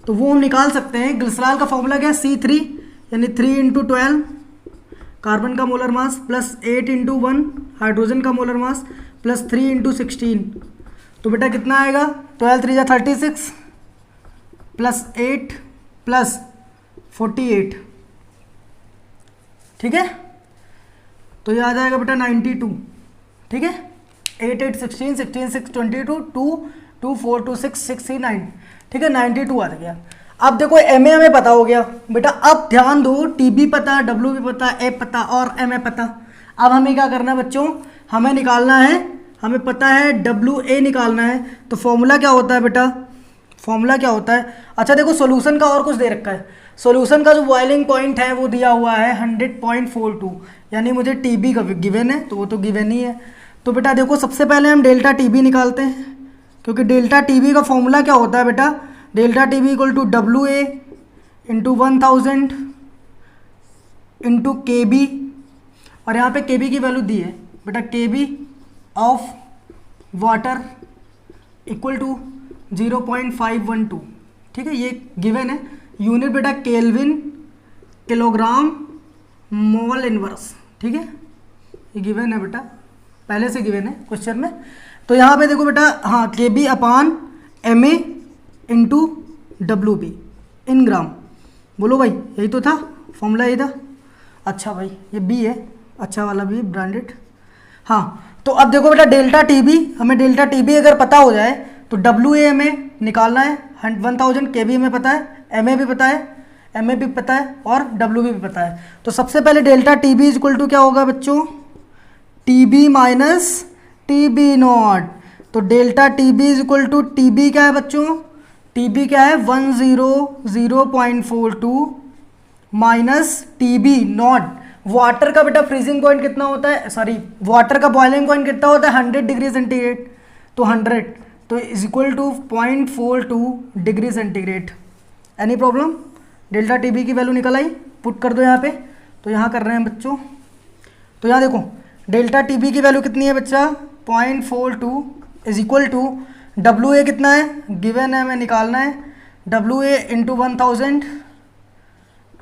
तो वो हम निकाल सकते हैं. ग्लिसरॉल का फॉर्मूला क्या है? C3 यानी 3 × 12 कार्बन का मोलर मास प्लस 8 × 1 हाइड्रोजन का मोलर मास प्लस 3 × 16. तो बेटा कितना आएगा? 12 3 36 प्लस 8 प्लस 48. ठीक है. तो ये आ जाएगा बेटा 92. ठीक है. 8 8 16 16 6 22 2 2 4 2 6 69. ठीक है. 92 आ गया. अब देखो MA हमें पता हो गया बेटा. अब ध्यान दो, TB पता, WB पता, A पता और MA पता. अब हमें क्या करना है बच्चों? हमें निकालना है, हमें पता है WA निकालना है. तो फॉर्मूला क्या होता है बेटा? फॉर्मूला क्या होता है? अच्छा देखो सॉल्यूशन का और कुछ दे रखा है. सॉल्यूशन का जो बॉइलिंग पॉइंट है वो दिया हुआ है 100.42 यानी मुझे TB का गिवन है तो वो तो गिवन ही है. तो बेटा देखो सबसे पहले हम डेल्टा TB निकालते हैं क्योंकि डेल्टा TB का फॉर्मूला क्या होता है बेटा? Delta TB equal to WA into 1000 into KB और यहाँ पे KB की वैल्यू दी है बेटा. KB of water equal to 0.512. ठीक है. ये गिवन है. यूनिट बेटा केल्विन किलोग्राम मोल इनवर्स. ठीक है. ये गिवन है बेटा, पहले से गिवन है क्वेश्चन में. तो यहाँ पे देखो बेटा, हाँ KB अपान MA इंटू WB इन ग्राम. बोलो भाई यही तो था फॉर्मूला, यही था. अच्छा भाई ये B है, अच्छा वाला भी ब्रांडेड. हाँ तो अब देखो बेटा डेल्टा TB, हमें डेल्टा TB अगर पता हो जाए तो WA हमें निकालना है 1000. KB हमें पता है, MA भी पता है, MA भी पता है और WB भी पता है. तो सबसे पहले डेल्टा TB इक्वल टू क्या होगा बच्चों? TB minus TB naught. तो delta TB equal to TB क्या है बच्चों? TB क्या है? 100.42 माइनस TB नॉट. वाटर का बेटा फ्रीजिंग पॉइंट कितना होता है? सॉरी वाटर का बॉइलिंग पॉइंट कितना होता है? 100 डिग्री सेंटीग्रेड. तो 100 तो is equal to 0.42 degree centigrade. Any problem? Delta TB की वैल्यू निकल आई, पुट कर दो यहाँ पे. तो यहाँ कर रहे हैं बच्चों. तो यहाँ देखो डेल्टा TB की वैल्यू कितनी है बच्चा? 0.42 इज इक्वल टू WA कितना है? गिवन है, हमें निकालना है. WA इंटू 1000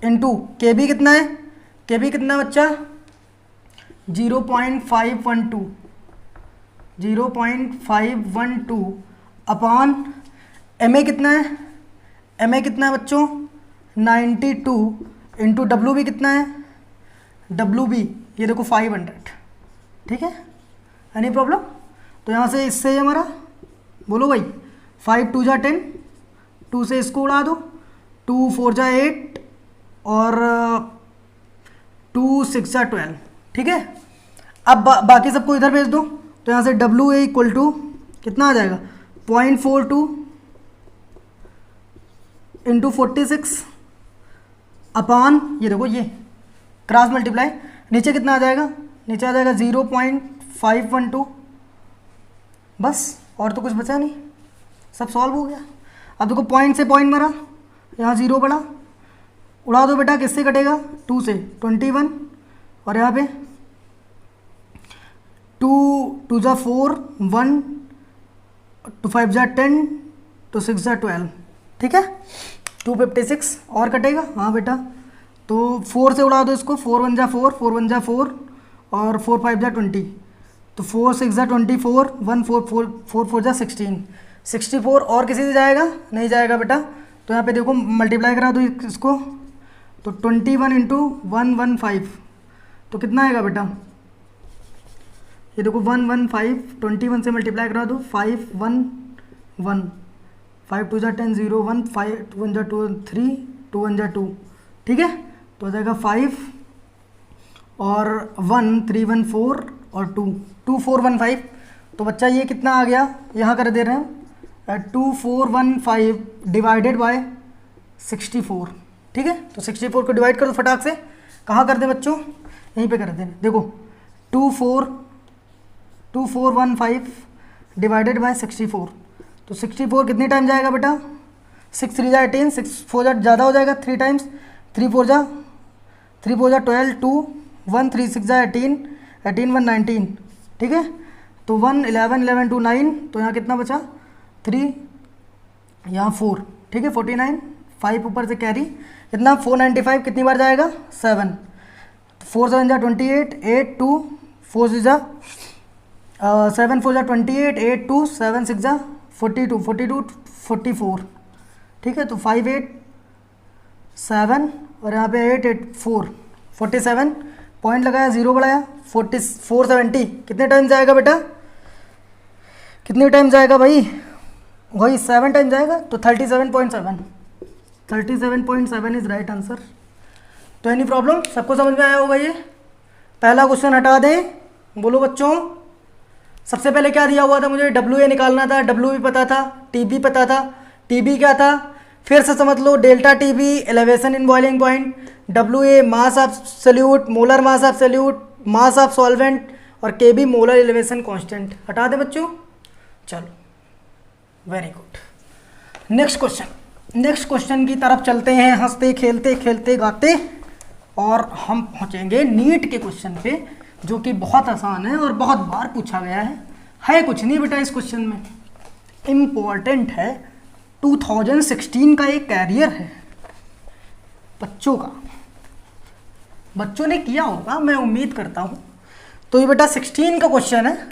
इंटू KB कितना है? KB कितना बच्चा? 0.512 0.512 अपॉन एम ए कितना है, एम ए कितना है बच्चों 92 इंटू डब्ल्यू बी कितना है, डब्ल्यू बी ये देखो 500, ठीक है, एनी प्रॉब्लम। तो यहाँ से इससे हमारा बोलो भाई 5 2 जा 10, 2 से इसको उड़ा दो, 2 4 जा 8 और 2 6 जा 12, ठीक है। अब बाकी सबको इधर भेज दो, तो यहाँ से डब्ल्यू ए इक्वल टू कितना आ जाएगा 0.42 इंटू 46 अपॉन ये देखो ये क्रॉस मल्टीप्लाई, नीचे कितना आ जाएगा, नीचे आ जाएगा 0.512, बस और तो कुछ बचा नहीं, सब सॉल्व हो गया। अब देखो पॉइंट से पॉइंट मरा, यहाँ 0 पड़ा, उड़ा दो बेटा, किससे कटेगा 2 से 21, और यहाँ पे 2 2 जा 4 1 2 5 जा 10 2 6 जा 12, ठीक है 256 और कटेगा, हाँ बेटा। तो 4 से उड़ा दो इसको, 4 1 जा 4 4 1 जा 4 और 4 5 जा 20, तो 4 6 जा 24 1 4 4 4 4 जा 16 64, और किसी से जाएगा नहीं जाएगा बेटा। तो यहाँ पे देखो मल्टीप्लाई करा दो इसको, तो 21 इंटू 115, तो कितना आएगा बेटा, ये देखो 115, 21 से मल्टीप्लाई करा दो 5 1 1 5 2 जा 10 0 1 5 2 1 जा 2 3 2 1 जा 2, ठीक है। तो हो जाएगा 5 और 1 3 1 4 और 2 2 4 1 5, तो बच्चा ये कितना आ गया, यहाँ कर दे रहे हैं 2415 डिवाइडेड बाय 64, ठीक है। तो 64 को डिवाइड कर दो फटाक से, कहाँ कर दें बच्चों, यहीं पे कर दें, देखो 2415 डिवाइडेड बाय 64, तो 64 कितने टाइम जाएगा बेटा, 6 3 जा 18, 6 4 जा ज़्यादा हो जाएगा 3 टाइम्स, 3 4 जा 12 2 1 3 6 जा 18 18 1 19, ठीक है। तो 1 11 11 2 9, तो यहाँ कितना बचा 3, यहाँ 4, ठीक है 49, 5 ऊपर से कैरी, कितना 495 कितनी बार जाएगा 7, 4 7 जा 28 8 2 4 6 जा 7 4 जा 28 8 2 7 6 जा 42 42 44, ठीक है। तो 5 8 7 और यहाँ पे 8 8 4 47, पॉइंट लगाया 0 बढ़ाया 470, कितने टाइम जाएगा बेटा, कितने टाइम जाएगा भाई, वही 7 टाइम जाएगा, तो 37.7 37.7 इज राइट आंसर। तो एनी प्रॉब्लम, सबको समझ में आया होगा ये। पहला क्वेश्चन हटा दें, बोलो बच्चों। सबसे पहले क्या दिया हुआ था मुझे, डब्ल्यू ए निकालना था, डब्ल्यू भी पता था, टी बी पता था, टी बी क्या था फिर से समझ लो, delta T B elevation in boiling point, W A mass of solute, molar mass of solute, mass of solvent, और K B molar elevation constant. हटा दे बच्चों, चलो वेरी गुड। नेक्स्ट क्वेश्चन की तरफ चलते हैं, हंसते खेलते खेलते गाते, और हम पहुंचेंगे नीट के क्वेश्चन पे, जो कि बहुत आसान है और बहुत बार पूछा गया है कुछ नहीं बेटा इस क्वेश्चन में, इम्पोर्टेंट है, 2016 का एक कैरियर है बच्चों का, बच्चों ने किया होगा मैं उम्मीद करता हूँ। तो ये बेटा 16 का क्वेश्चन है,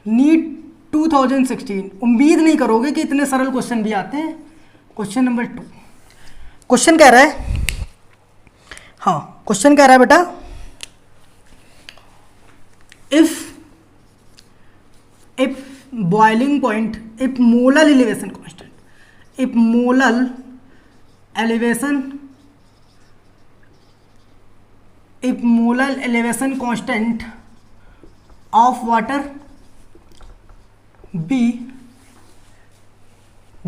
नीट 2016। उम्मीद नहीं करोगे कि इतने सरल क्वेश्चन भी आते हैं। क्वेश्चन नंबर 2, क्वेश्चन कह रहा है, हाँ क्वेश्चन कह रहा है बेटा, if boiling point, if molar elevation constant, if molar elevation constant of water be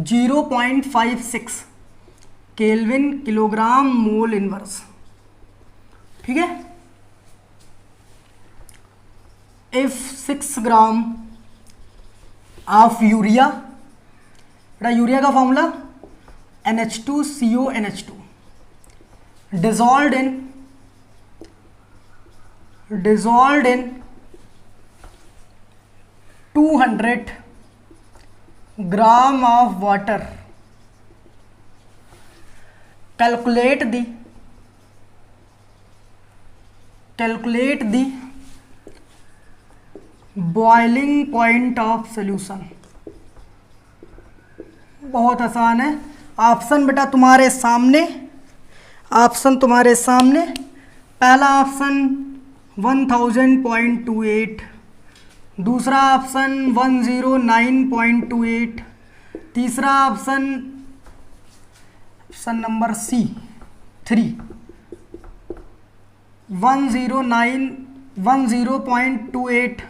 0.56 kelvin kilogram mole inverse, ठीक है। if 6 ग्राम ऑफ यूरिया, बेटा यूरिया का formula NH2CONH2 dissolved in 200 gram of water, calculate the calculate the boiling point of solution. बहुत आसान है। Option बेटा तुम्हारे सामने, ऑप्शन तुम्हारे सामने। पहला ऑप्शन 1000.28, दूसरा ऑप्शन 109.28, तीसरा ऑप्शन नंबर सी 3 10.28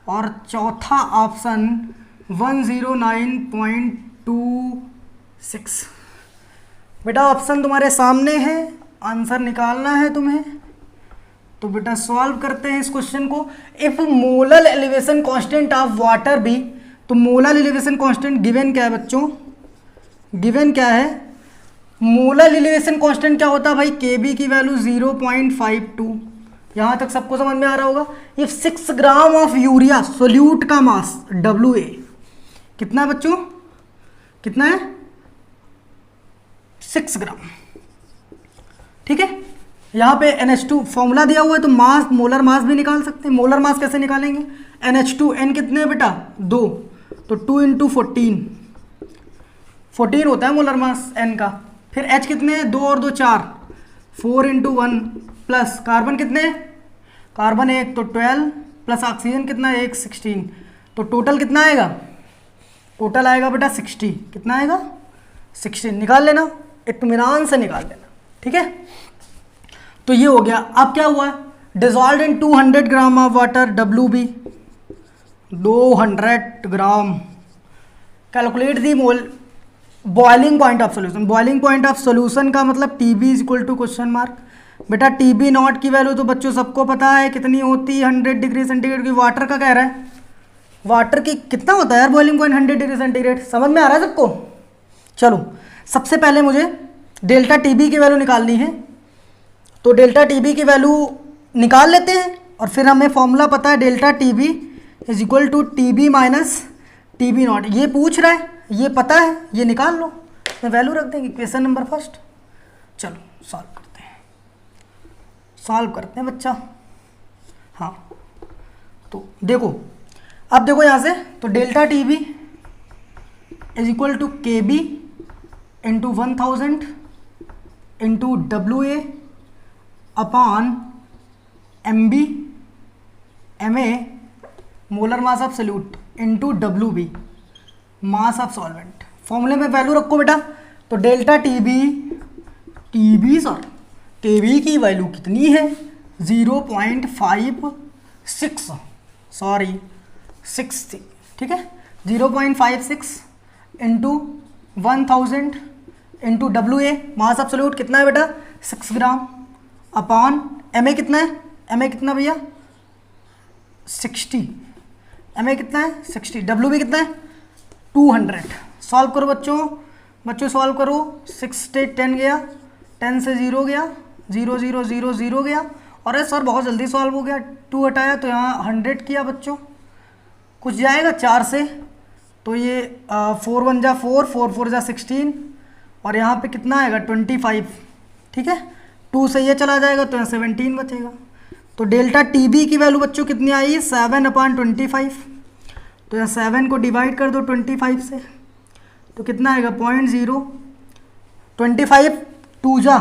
और चौथा ऑप्शन 109.26। बेटा ऑप्शन तुम्हारे सामने है, आंसर निकालना है तुम्हें। तो बेटा सॉल्व करते हैं इस क्वेश्चन को। If molar elevation constant of water be, तो मोलर एलिवेशन कांस्टेंट गिवन क्या है बच्चों? गिवन क्या है? मोलर एलिवेशन कांस्टेंट क्या होता है भाई? Kb की वैल्यू 0.52। यहाँ तक सबको समझ में आ रहा होगा। If 6 gram of urea solute का मास Wa कितना है बच्चों? कितना है? 6 ग्राम। ठीक है, यहाँ पे NH2 फॉर्मूला दिया हुआ है, तो मास, मोलर मास भी निकाल सकते हैं। मोलर मास कैसे निकालेंगे? NH2 N कितने है बेटा? 2, तो 2 × 14 होता है मोलर मास N का। फिर H कितने हैं? 2 और 2 4, 4 × 1 प्लस कार्बन कितने हैं? कार्बन 1, तो 12 प्लस ऑक्सीजन कितना है? 1, 16। तो टोटल कितना आएगा? टोटल आएगा बेटा 60। कितना आएगा? 60 निकाल लेना, इत्मीनान से निकाल लेना। ठीक है, तो ये हो गया। अब क्या हुआ? Dissolve in 200 gram of water WB 200 gram. Calculate the boiling point of solution. Boiling point of solution का मतलब TB = क्वेश्चन मार्क। बेटा TB नॉट की वैल्यू तो बच्चों सबको पता है कितनी होती है, 100 डिग्री सेंटीग्रेड की। वाटर का कह रहा है, वाटर की कितना होता है यार बॉइलिंग पॉइंट? 100 degree centigrade. समझ में आ रहा है सबको? चलो सबसे पहले मुझे डेल्टा TB की वैल्यू निकालनी है, तो डेल्टा TB की वैल्यू निकाल लेते हैं। और फिर हमें फॉर्मूला पता है delta TB = TB - TB not. ये पूछ रहा है, ये पता है, ये निकाल लो, मैं वैल्यू रख देंगे। Question number first. चलो सॉल्व करते हैं बच्चा। हाँ, तो देखो, अब देखो यहाँ से, तो delta TB = KB × 1000 × WA upon MB MA molar mass of solute × WB mass of solvent. फॉर्मूले में वैल्यू रखो बेटा। तो डेल्टा TB KB की वैल्यू कितनी है? 0.56, सॉरी 6 थी। ठीक है, 0.56 × 1000 × WA मास ऑफ सोल्यूट कितना है बेटा? 6 ग्राम अपॉन MA कितना है? MA कितना भैया? 60। MA कितना है? 60। WB कितना है? 200। सॉल्व करो बच्चों सॉल्व करो। 6 से 10 गया, 10 से 0 गया, 0 0 0 0 गया। और सर बहुत जल्दी सॉल्व हो गया, 2 हटाया तो यहाँ 100 किया बच्चों। कुछ जाएगा 4 से, तो ये 4 1 जा 4, 4 4 जा 16, और यहाँ पे कितना आएगा? 25। ठीक है, 2 से ये चला जाएगा तो यहाँ 17 बचेगा। तो डेल्टा TB की वैल्यू बच्चों कितनी आई? 7/25। तो यहाँ 7 को डिवाइड कर दो 25 से, तो कितना आएगा? 0.0। 25 2 जा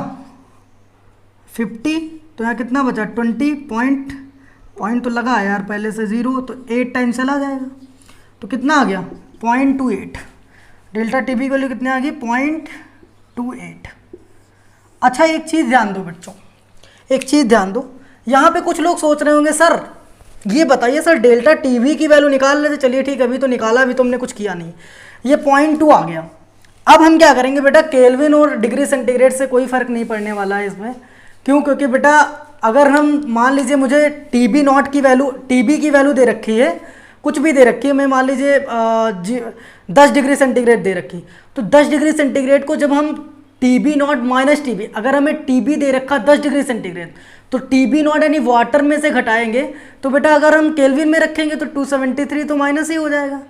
50, तो यहाँ कितना बचा? 20 पॉइंट तो लगा यार पहले से 0, तो 8 टाइम चला जाएगा, तो कितना आ गया? 0.28। डेल्टा TB की वैल्यू कितनी आ गई? 0.28। अच्छा एक चीज़ ध्यान दो बच्चों, एक चीज़ ध्यान दो। यहाँ पे कुछ लोग सोच रहे होंगे सर ये बताइए सर डेल्टा TB की वैल्यू निकाल लेते। चलिए ठीक है, अभी तो निकाला, अभी तो हमने कुछ किया नहीं, ये 0.2 आ गया। अब हम क्या करेंगे बेटा? केल्विन और डिग्री सेंटीग्रेड से कोई फ़र्क नहीं पड़ने वाला है इसमें। क्यों? क्योंकि बेटा अगर हम मान लीजिए मुझे TB नॉट की वैल्यू, TB की वैल्यू दे रखी है, कुछ भी दे रखी है, मैं मान लीजिए 10 डिग्री सेंटीग्रेड दे रखी, तो 10 डिग्री सेंटीग्रेड को जब हम TB नॉट माइनस TB, अगर हमें TB दे रखा 10 डिग्री सेंटीग्रेड, तो TB नॉट यानी वाटर में से घटाएंगे, तो बेटा अगर हम केल्विन में रखेंगे तो 273 तो माइनस ही हो जाएगा।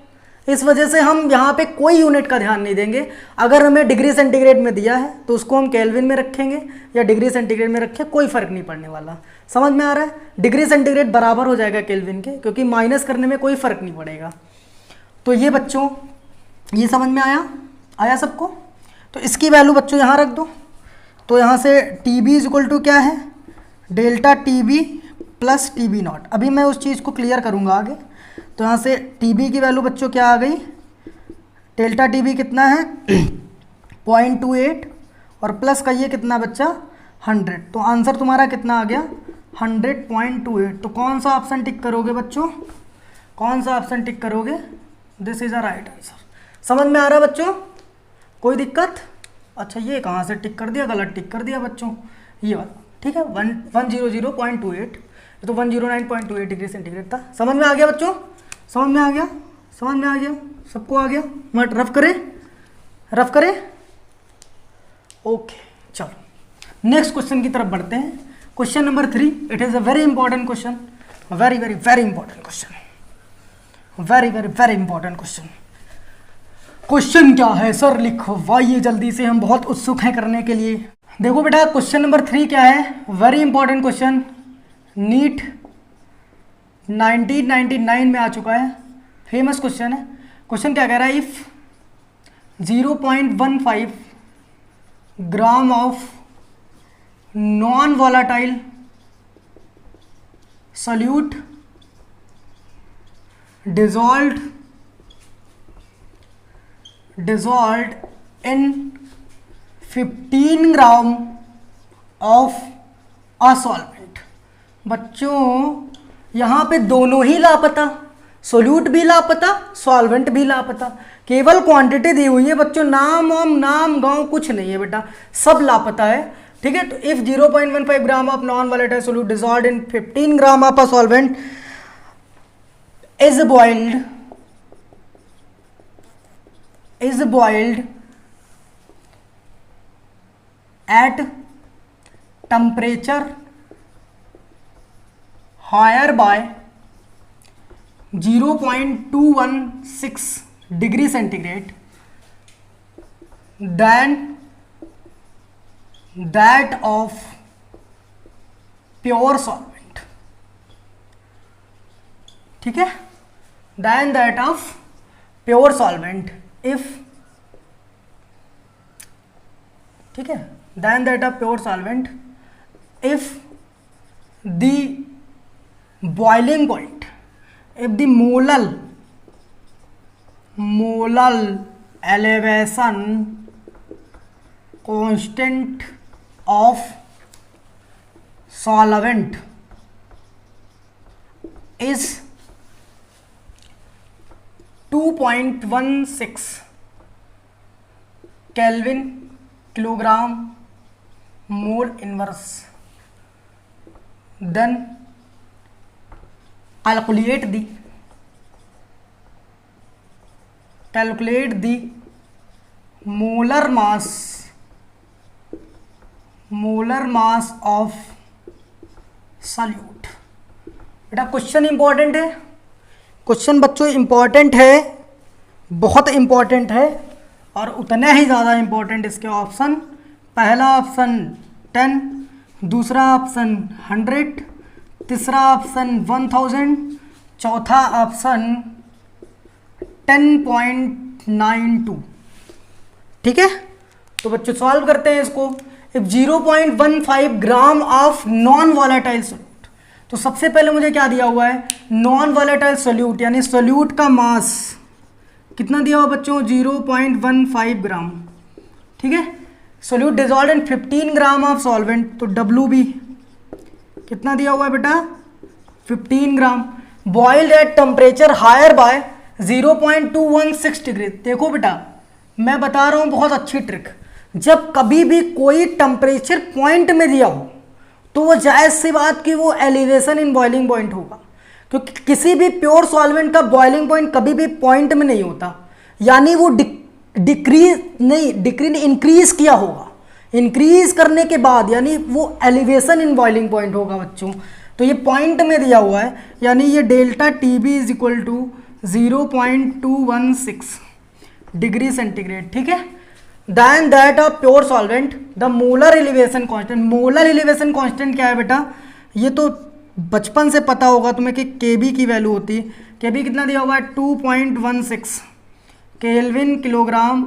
इस वजह से हम यहाँ पे कोई यूनिट का ध्यान नहीं देंगे। अगर हमें डिग्री सेंटीग्रेड में दिया है तो उसको हम केल्विन में रखेंगे या डिग्री सेंटीग्रेड में रखें, कोई फर्क नहीं पड़ने वाला। समझ में आ रहा है? डिग्री सेंटीग्रेड बराबर हो जाएगा केल्विन के, क्योंकि माइनस करने में कोई फर्क नहीं पड़ेगा। तो ये बच्चों ये समझ में आया सबको? तो इसकी वैल्यू बच्चों यहाँ रख दो। तो यहाँ से T B is equal to क्या है, delta T B plus T B naught. अभी मैं उस चीज़ को क्लियर करूँगा आगे। तो यहाँ से टी बी की वैल्यू बच्चों क्या आ गई, डेल्टा टी बी कितना है 0.28 और प्लस का ये कितना बच्चा 100। तो आंसर तुम्हारा कितना आ गया 100.28। तो कौन सा ऑप्शन टिक करोगे बच्चों, कौन सा ऑप्शन टिक करोगे? This is a right answer. समझ में आ रहा है बच्चों? कोई दिक्कत? अच्छा ये कहाँ से टिक कर दिया, गलत टिक कर दिया बच्चों, ये वाला। ठीक है 100.28, तो 109.28 डिग्री सेंटीग्रेड था। समझ में आ गया बच्चों? समझ में आ गया? समझ में आ गया? सबको आ गया? मत रफ करें। ओके चलो नेक्स्ट क्वेश्चन की तरफ बढ़ते हैं। Question number 3, it is a very important question, very very very important question, very very very important question. Question क्या है सर लिखो, आइए जल्दी से, हम बहुत उत्सुक हैं करने के लिए। देखो बेटा क्वेश्चन नंबर 3 क्या है, वेरी इंपॉर्टेंट क्वेश्चन, नीट 1999 में आ चुका है, फेमस क्वेश्चन है। क्वेश्चन क्या कह रहा है, if 0.15 gram of non volatile solute dissolved in 15 gram of a solvent. बच्चों यहाँ पे दोनों ही लापता, सोल्यूट भी लापता, सॉल्वेंट भी लापता, केवल क्वांटिटी दी हुई है बच्चों, नाम गांव कुछ नहीं है बेटा, सब लापता है। ठीक है, तो if 0.15 gram of non volatile solute dissolved in 15 gram of a solvent is boiled at temperature higher by 0.216 degree centigrade than that of pure solvent। ठीक है, than that of pure solvent if, ठीक है, than that of pure solvent if the boiling point, if the molar elevation constant of solvent is 2.16 Kelvin kilogram mole inverse, then calculate the molar mass of solute। बेटा question important है, question बच्चों important है, बहुत important है, और उतना ही ज़्यादा important इसके ऑप्शन। पहला ऑप्शन 10, दूसरा ऑप्शन 100, तीसरा ऑप्शन 1000, चौथा ऑप्शन 10.92। ठीक है, तो बच्चों सॉल्व करते हैं इसको। If 0.15 gram of non volatile solute, तो सबसे पहले मुझे क्या दिया हुआ है, नॉन वॉलेटाइल सोल्यूट यानी सोल्यूट का मास कितना दिया हुआ बच्चों, 0.15 ग्राम। ठीक है, solute dissolved in 15 gram of solvent, तो डब्ल्यू बी कितना दिया हुआ है बेटा, 15 gram, boiled at temperature higher by 0.216 degree. देखो बेटा मैं बता रहा हूँ बहुत अच्छी ट्रिक, जब कभी भी कोई टेम्परेचर पॉइंट में दिया हो तो वो जायज़ सी बात कि वो एलिवेशन इन बॉइलिंग पॉइंट होगा, क्योंकि किसी भी प्योर सॉल्वेंट का बॉइलिंग पॉइंट कभी भी पॉइंट में नहीं होता, यानी वो इंक्रीज किया होगा, इंक्रीज करने के बाद यानी वो एलिवेशन इन बॉइलिंग पॉइंट होगा बच्चों। तो ये पॉइंट में दिया हुआ है, यानी ये delta T B is equal to 0.216 degree centigrade, ठीक है। Then that of pure solvent the molar elevation constant. Molar elevation constant क्या है बेटा, ये तो बचपन से पता होगा तुम्हें कि केबी की वैल्यू होती है। केबी कितना दिया हुआ है 2.16 केल्विन किलोग्राम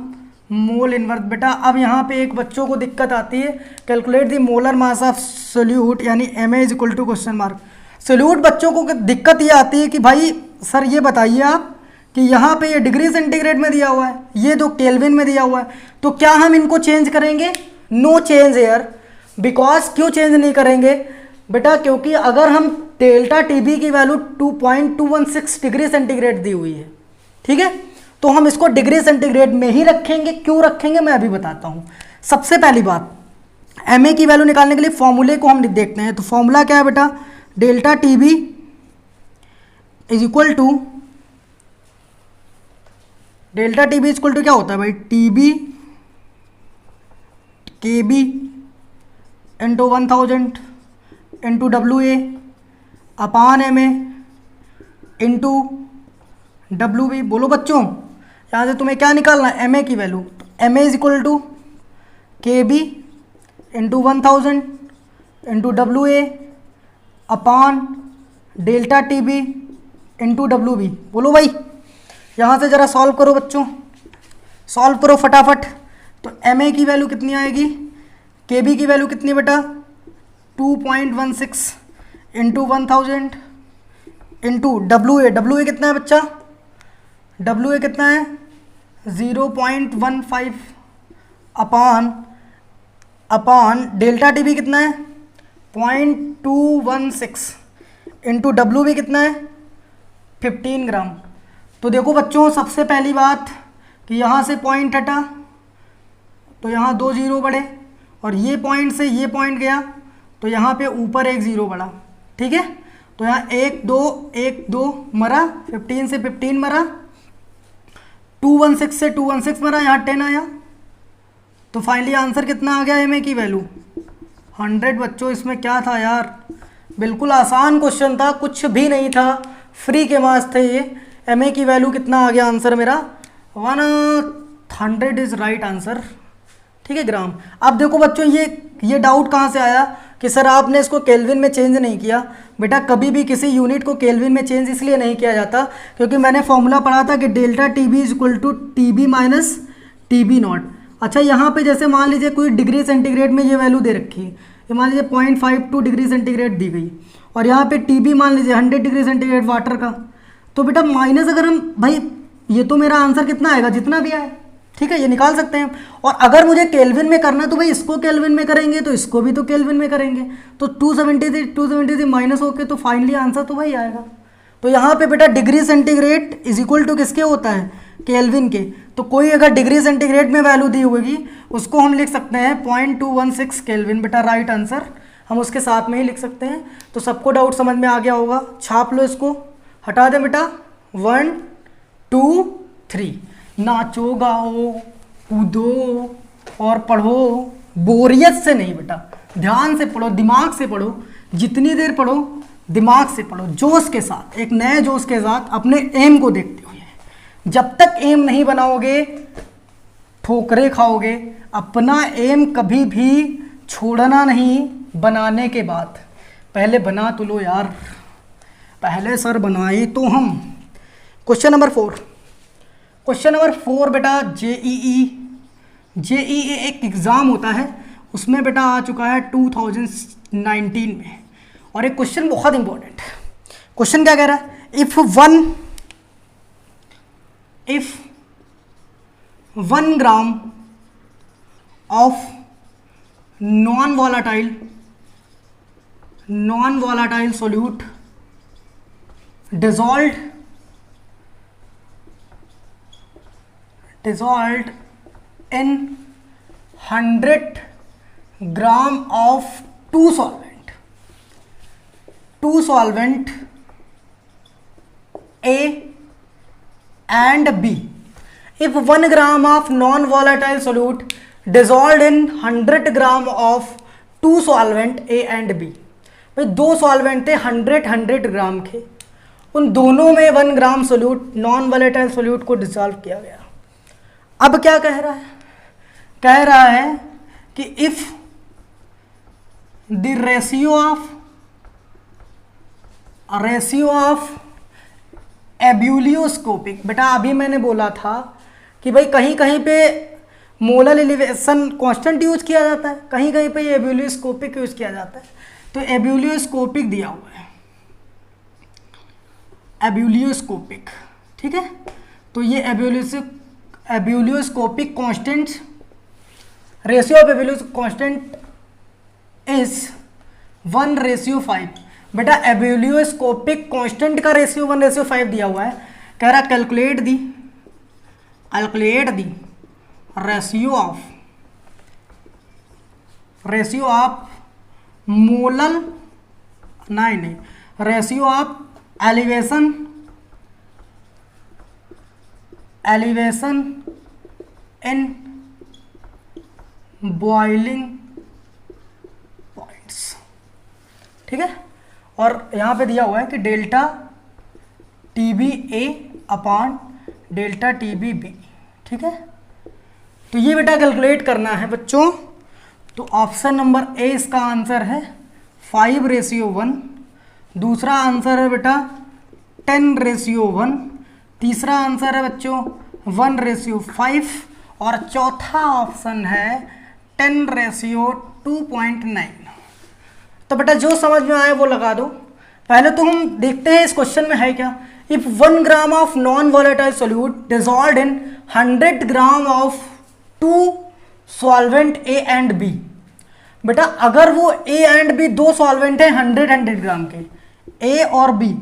मोल इनवर्स। बेटा अब यहाँ पे एक बच्चों को दिक्कत आती है, calculate the molar mass of solute यानी Ma is equal to question mark. Solute बच्चों को दिक्कत ये आती है कि भाई सर ये बताइए आप कि यहाँ पे ये डिग्री सेंटीग्रेड में दिया हुआ है, ये तो केल्विन में दिया हुआ है, तो क्या हम इनको चेंज करेंगे? No change air. बिकॉज क्यों चेंज नहीं करेंगे बेटा, क्योंकि अगर हम डेल्टा टीबी की वैल्यू 2.216 डिग्री सेंटीग्रेड दी हुई है, ठीक है, तो हम इसको डिग्री सेंटीग्रेड में ही रखेंगे। क्यों रखेंगे मैं अभी बताता हूँ। सबसे पहली बात, एमए की वैल्यू निकालने के लिए फॉर्मूले को हम देखते हैं। तो फॉर्मूला क्या है बेटा, delta TB is equal to, delta TB is equal to क्या होता है भाई, TB KB into 1000 into WA upon MA into WB। बोलो बच्चों, यहाँ से तुम्हें क्या निकालना है, MA की वैल्यू। MA is equal to KB into 1000 into WA upon delta TB into WB। बोलो भाई, यहाँ से ज़रा सॉल्व करो बच्चों, सॉल्व करो फटाफट। तो MA की वैल्यू कितनी आएगी, KB की वैल्यू कितनी बेटा 2.16 इंटू 1000 इंटू WA कितना है बच्चा, WA कितना है 0.15 अपान डेल्टा TB कितना है 0.216 इंटू WB कितना है 15 ग्राम। तो देखो बच्चों, सबसे पहली बात कि यहाँ से पॉइंट हटा तो यहाँ 2 जीरो बढ़े, और ये पॉइंट से ये पॉइंट गया तो यहाँ पे ऊपर 1 जीरो बढ़ा, ठीक है। तो यहाँ 1 2 मरा, 15 से 15 मरा, 216 से 216 मरा, यहाँ 10 आया। तो फाइनली आंसर कितना आ गया MA की वैल्यू 100। बच्चों इसमें क्या था यार, बिल्कुल आसान क्वेश्चन था, कुछ भी नहीं था, फ्री के मार्क्स थे ये। MA की वैल्यू कितना आ गया आंसर मेरा 100 इज राइट आंसर, ठीक है ग्राम। अब देखो बच्चों, ये डाउट कहाँ से आया कि सर आपने इसको केल्विन में चेंज नहीं किया। बेटा कभी भी किसी यूनिट को केल्विन में चेंज इसलिए नहीं किया जाता क्योंकि मैंने फॉर्मूला पढ़ा था कि delta TB is equal to TB minus TB naught. अच्छा, यहाँ पे जैसे मान लीजिए कोई डिग्री सेंटीग्रेड में ये वैल्यू दे रखी है, ये मान लीजिए 0.52 डिग्री सेंटीग्रेड दी गई, और यहाँ पे TB मान लीजिए 100 डिग्री सेंटीग्रेड वाटर का। तो बेटा माइनस अगर हम, भाई ये तो मेरा आंसर कितना आएगा, जितना भी आए, ठीक है, ये निकाल सकते हैं। और अगर मुझे केल्विन में करना है तो भाई इसको केल्विन में करेंगे तो इसको भी तो केल्विन में करेंगे। तो 273 माइनस होके तो फाइनली आंसर तो वही आएगा। तो यहाँ पे बेटा degree centigrade is equal to किसके होता है, केल्विन के। तो कोई अगर डिग्री सेंटीग्रेड में वैल्यू दी होगी उसको हम लिख सकते हैं 0.216 केल्विन। बेटा राइट आंसर हम उसके साथ में ही लिख सकते हैं। तो सबको डाउट समझ में आ गया होगा, छाप लो इसको, हटा दें बेटा। 1 2 3, नाचो गाओ कूदो और पढ़ो, बोरियत से नहीं बेटा, ध्यान से पढ़ो, दिमाग से पढ़ो, जितनी देर पढ़ो दिमाग से पढ़ो, जोश के साथ, एक नए जोश के साथ, अपने एम को देखते हुए। जब तक एम नहीं बनाओगे ठोकरे खाओगे। अपना एम कभी भी छोड़ना नहीं बनाने के बाद। पहले बना तो लो यार, पहले सर बनाए तो हम। क्वेश्चन नंबर 4, क्वेश्चन नंबर 4 बेटा जेईई एक एग्ज़ाम होता है, उसमें बेटा आ चुका है 2019 में। और एक क्वेश्चन बहुत इंपॉर्टेंट है। क्वेश्चन क्या कह रहा है, if one gram of non volatile solute dissolved in 100 gram of two solvent A and B. If 1 gram of non-volatile solute dissolved in 100 gram of two solvent A and B, भाई 2 solvent थे 100 ग्राम के, उन दोनों में 1 ग्राम solute non volatile solute को dissolve किया गया। अब क्या कह रहा है? कह रहा है कि इफ द रेशियो ऑफ एब्यूलियोस्कोपिक, बेटा अभी मैंने बोला था कि भाई कहीं कहीं पे मोलर एलिवेशन कांस्टेंट यूज किया जाता है, कहीं कहीं पे एब्यूलियोस्कोपिक यूज किया जाता है। तो एब्यूलियोस्कोपिक दिया हुआ है, एब्यूलियोस्कोपिक, ठीक है। तो ये ebullioscopic constant, ratio of ebullioscopic constant is 1:5। बेटा एब्यूलियोस्कोपिक कांस्टेंट का रेशियो 1:5 दिया हुआ है। कह रहा calculate the ratio of molar, नहीं ratio of elevation in boiling points, ठीक है। और यहाँ पे दिया हुआ है कि delta TBA upon delta TBB, ठीक है। तो ये बेटा कैलकुलेट करना है बच्चों। तो ऑप्शन नंबर ए इसका आंसर है 5:1। दूसरा आंसर है बेटा 10:1। तीसरा आंसर है बच्चों 1:5 और चौथा ऑप्शन है 10:2.9। तो बेटा जो समझ में आए वो लगा दो। पहले तो हम देखते हैं इस क्वेश्चन में है क्या। If 1 gram of non volatile solute dissolved in 100 gram of 2 solvent A and B। बेटा अगर वो A एंड B दो सॉल्वेंट है 100 ग्राम के, A और B,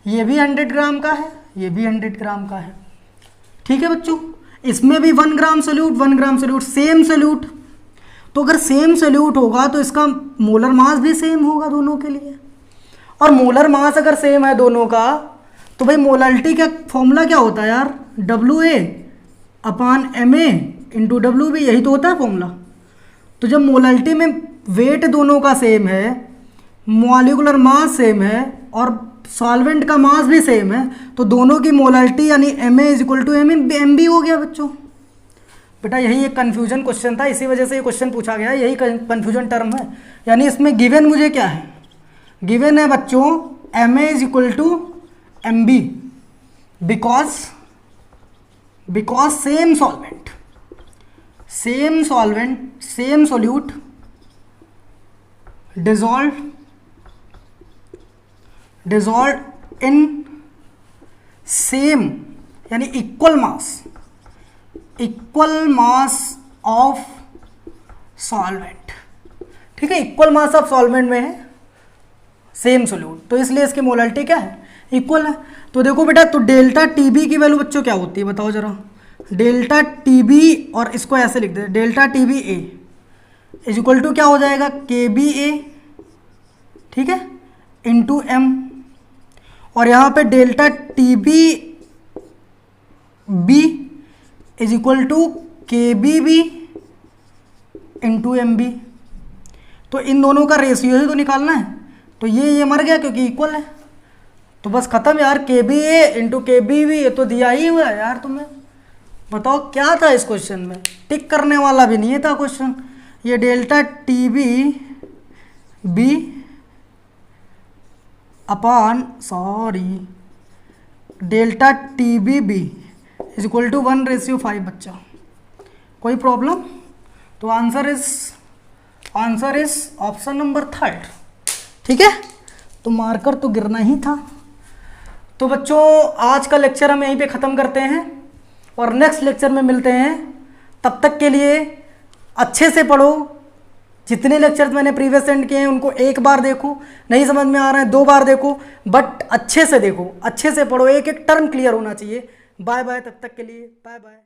ये भी 100 ग्राम का है, ये भी 100 ग्राम का है, ठीक है बच्चों। इसमें भी 1 ग्राम सोल्यूट 1 ग्राम सोल्यूट, सेम सोल्यूट। तो अगर सेम सोल्यूट होगा तो इसका मोलर मास भी सेम होगा दोनों के लिए। और मोलर मास अगर सेम है दोनों का तो भाई मोलालिटी का फॉर्मूला क्या होता है यार, WA upon MA into WB, यही तो होता है फॉर्मूला। तो जब मोलालिटी में वेट दोनों का सेम है, मॉलिक्यूलर मास सेम है और सॉल्वेंट का मास भी सेम है, तो दोनों की मोलालिटी यानी MA = MB हो गया बच्चों। बेटा यही एक कन्फ्यूजन क्वेश्चन था, इसी वजह से ये क्वेश्चन पूछा गया, यही कन्फ्यूजन टर्म है। यानी इसमें गिवन मुझे क्या है, गिवन है बच्चों MA = MB because same solvent, same solute dissolve in same यानी इक्वल मास ऑफ सॉल्वेंट, ठीक है। इक्वल मास ऑफ सॉल्वेंट में है सेम सोल्यूट, तो इसलिए इसकी मोलालिटी क्या है, इक्वल है। तो देखो बेटा, तो डेल्टा TB की वैल्यू बच्चों क्या होती है बताओ जरा। डेल्टा TB, और इसको ऐसे लिख दे, डेल्टा TBA = क्या हो जाएगा, KBA, ठीक है, इंटू M। और यहाँ पे delta TBB = KBB into MB। तो इन दोनों का रेशियो ही तो निकालना है। तो ये मर गया क्योंकि इक्वल है, तो बस खत्म यार। KBA इंटू KBB, ये तो दिया ही हुआ है यार तुम्हें। बताओ क्या था इस क्वेश्चन में, टिक करने वाला भी नहीं था क्वेश्चन। ये delta TBB upon delta TBB = 1:5 बच्चा। कोई प्रॉब्लम? तो आंसर इज ऑप्शन नंबर 3, ठीक है। तो मार्कर तो गिरना ही था। तो बच्चों आज का लेक्चर हम यहीं पे ख़त्म करते हैं और नेक्स्ट लेक्चर में मिलते हैं। तब तक के लिए अच्छे से पढ़ो। जितने लेक्चर्स मैंने प्रीवियस सेंड किए हैं उनको एक बार देखो, नहीं समझ में आ रहा है 2 बार देखो, बट अच्छे से देखो, अच्छे से पढ़ो, एक एक टर्म क्लियर होना चाहिए। बाय बाय, तब तक के लिए बाय बाय।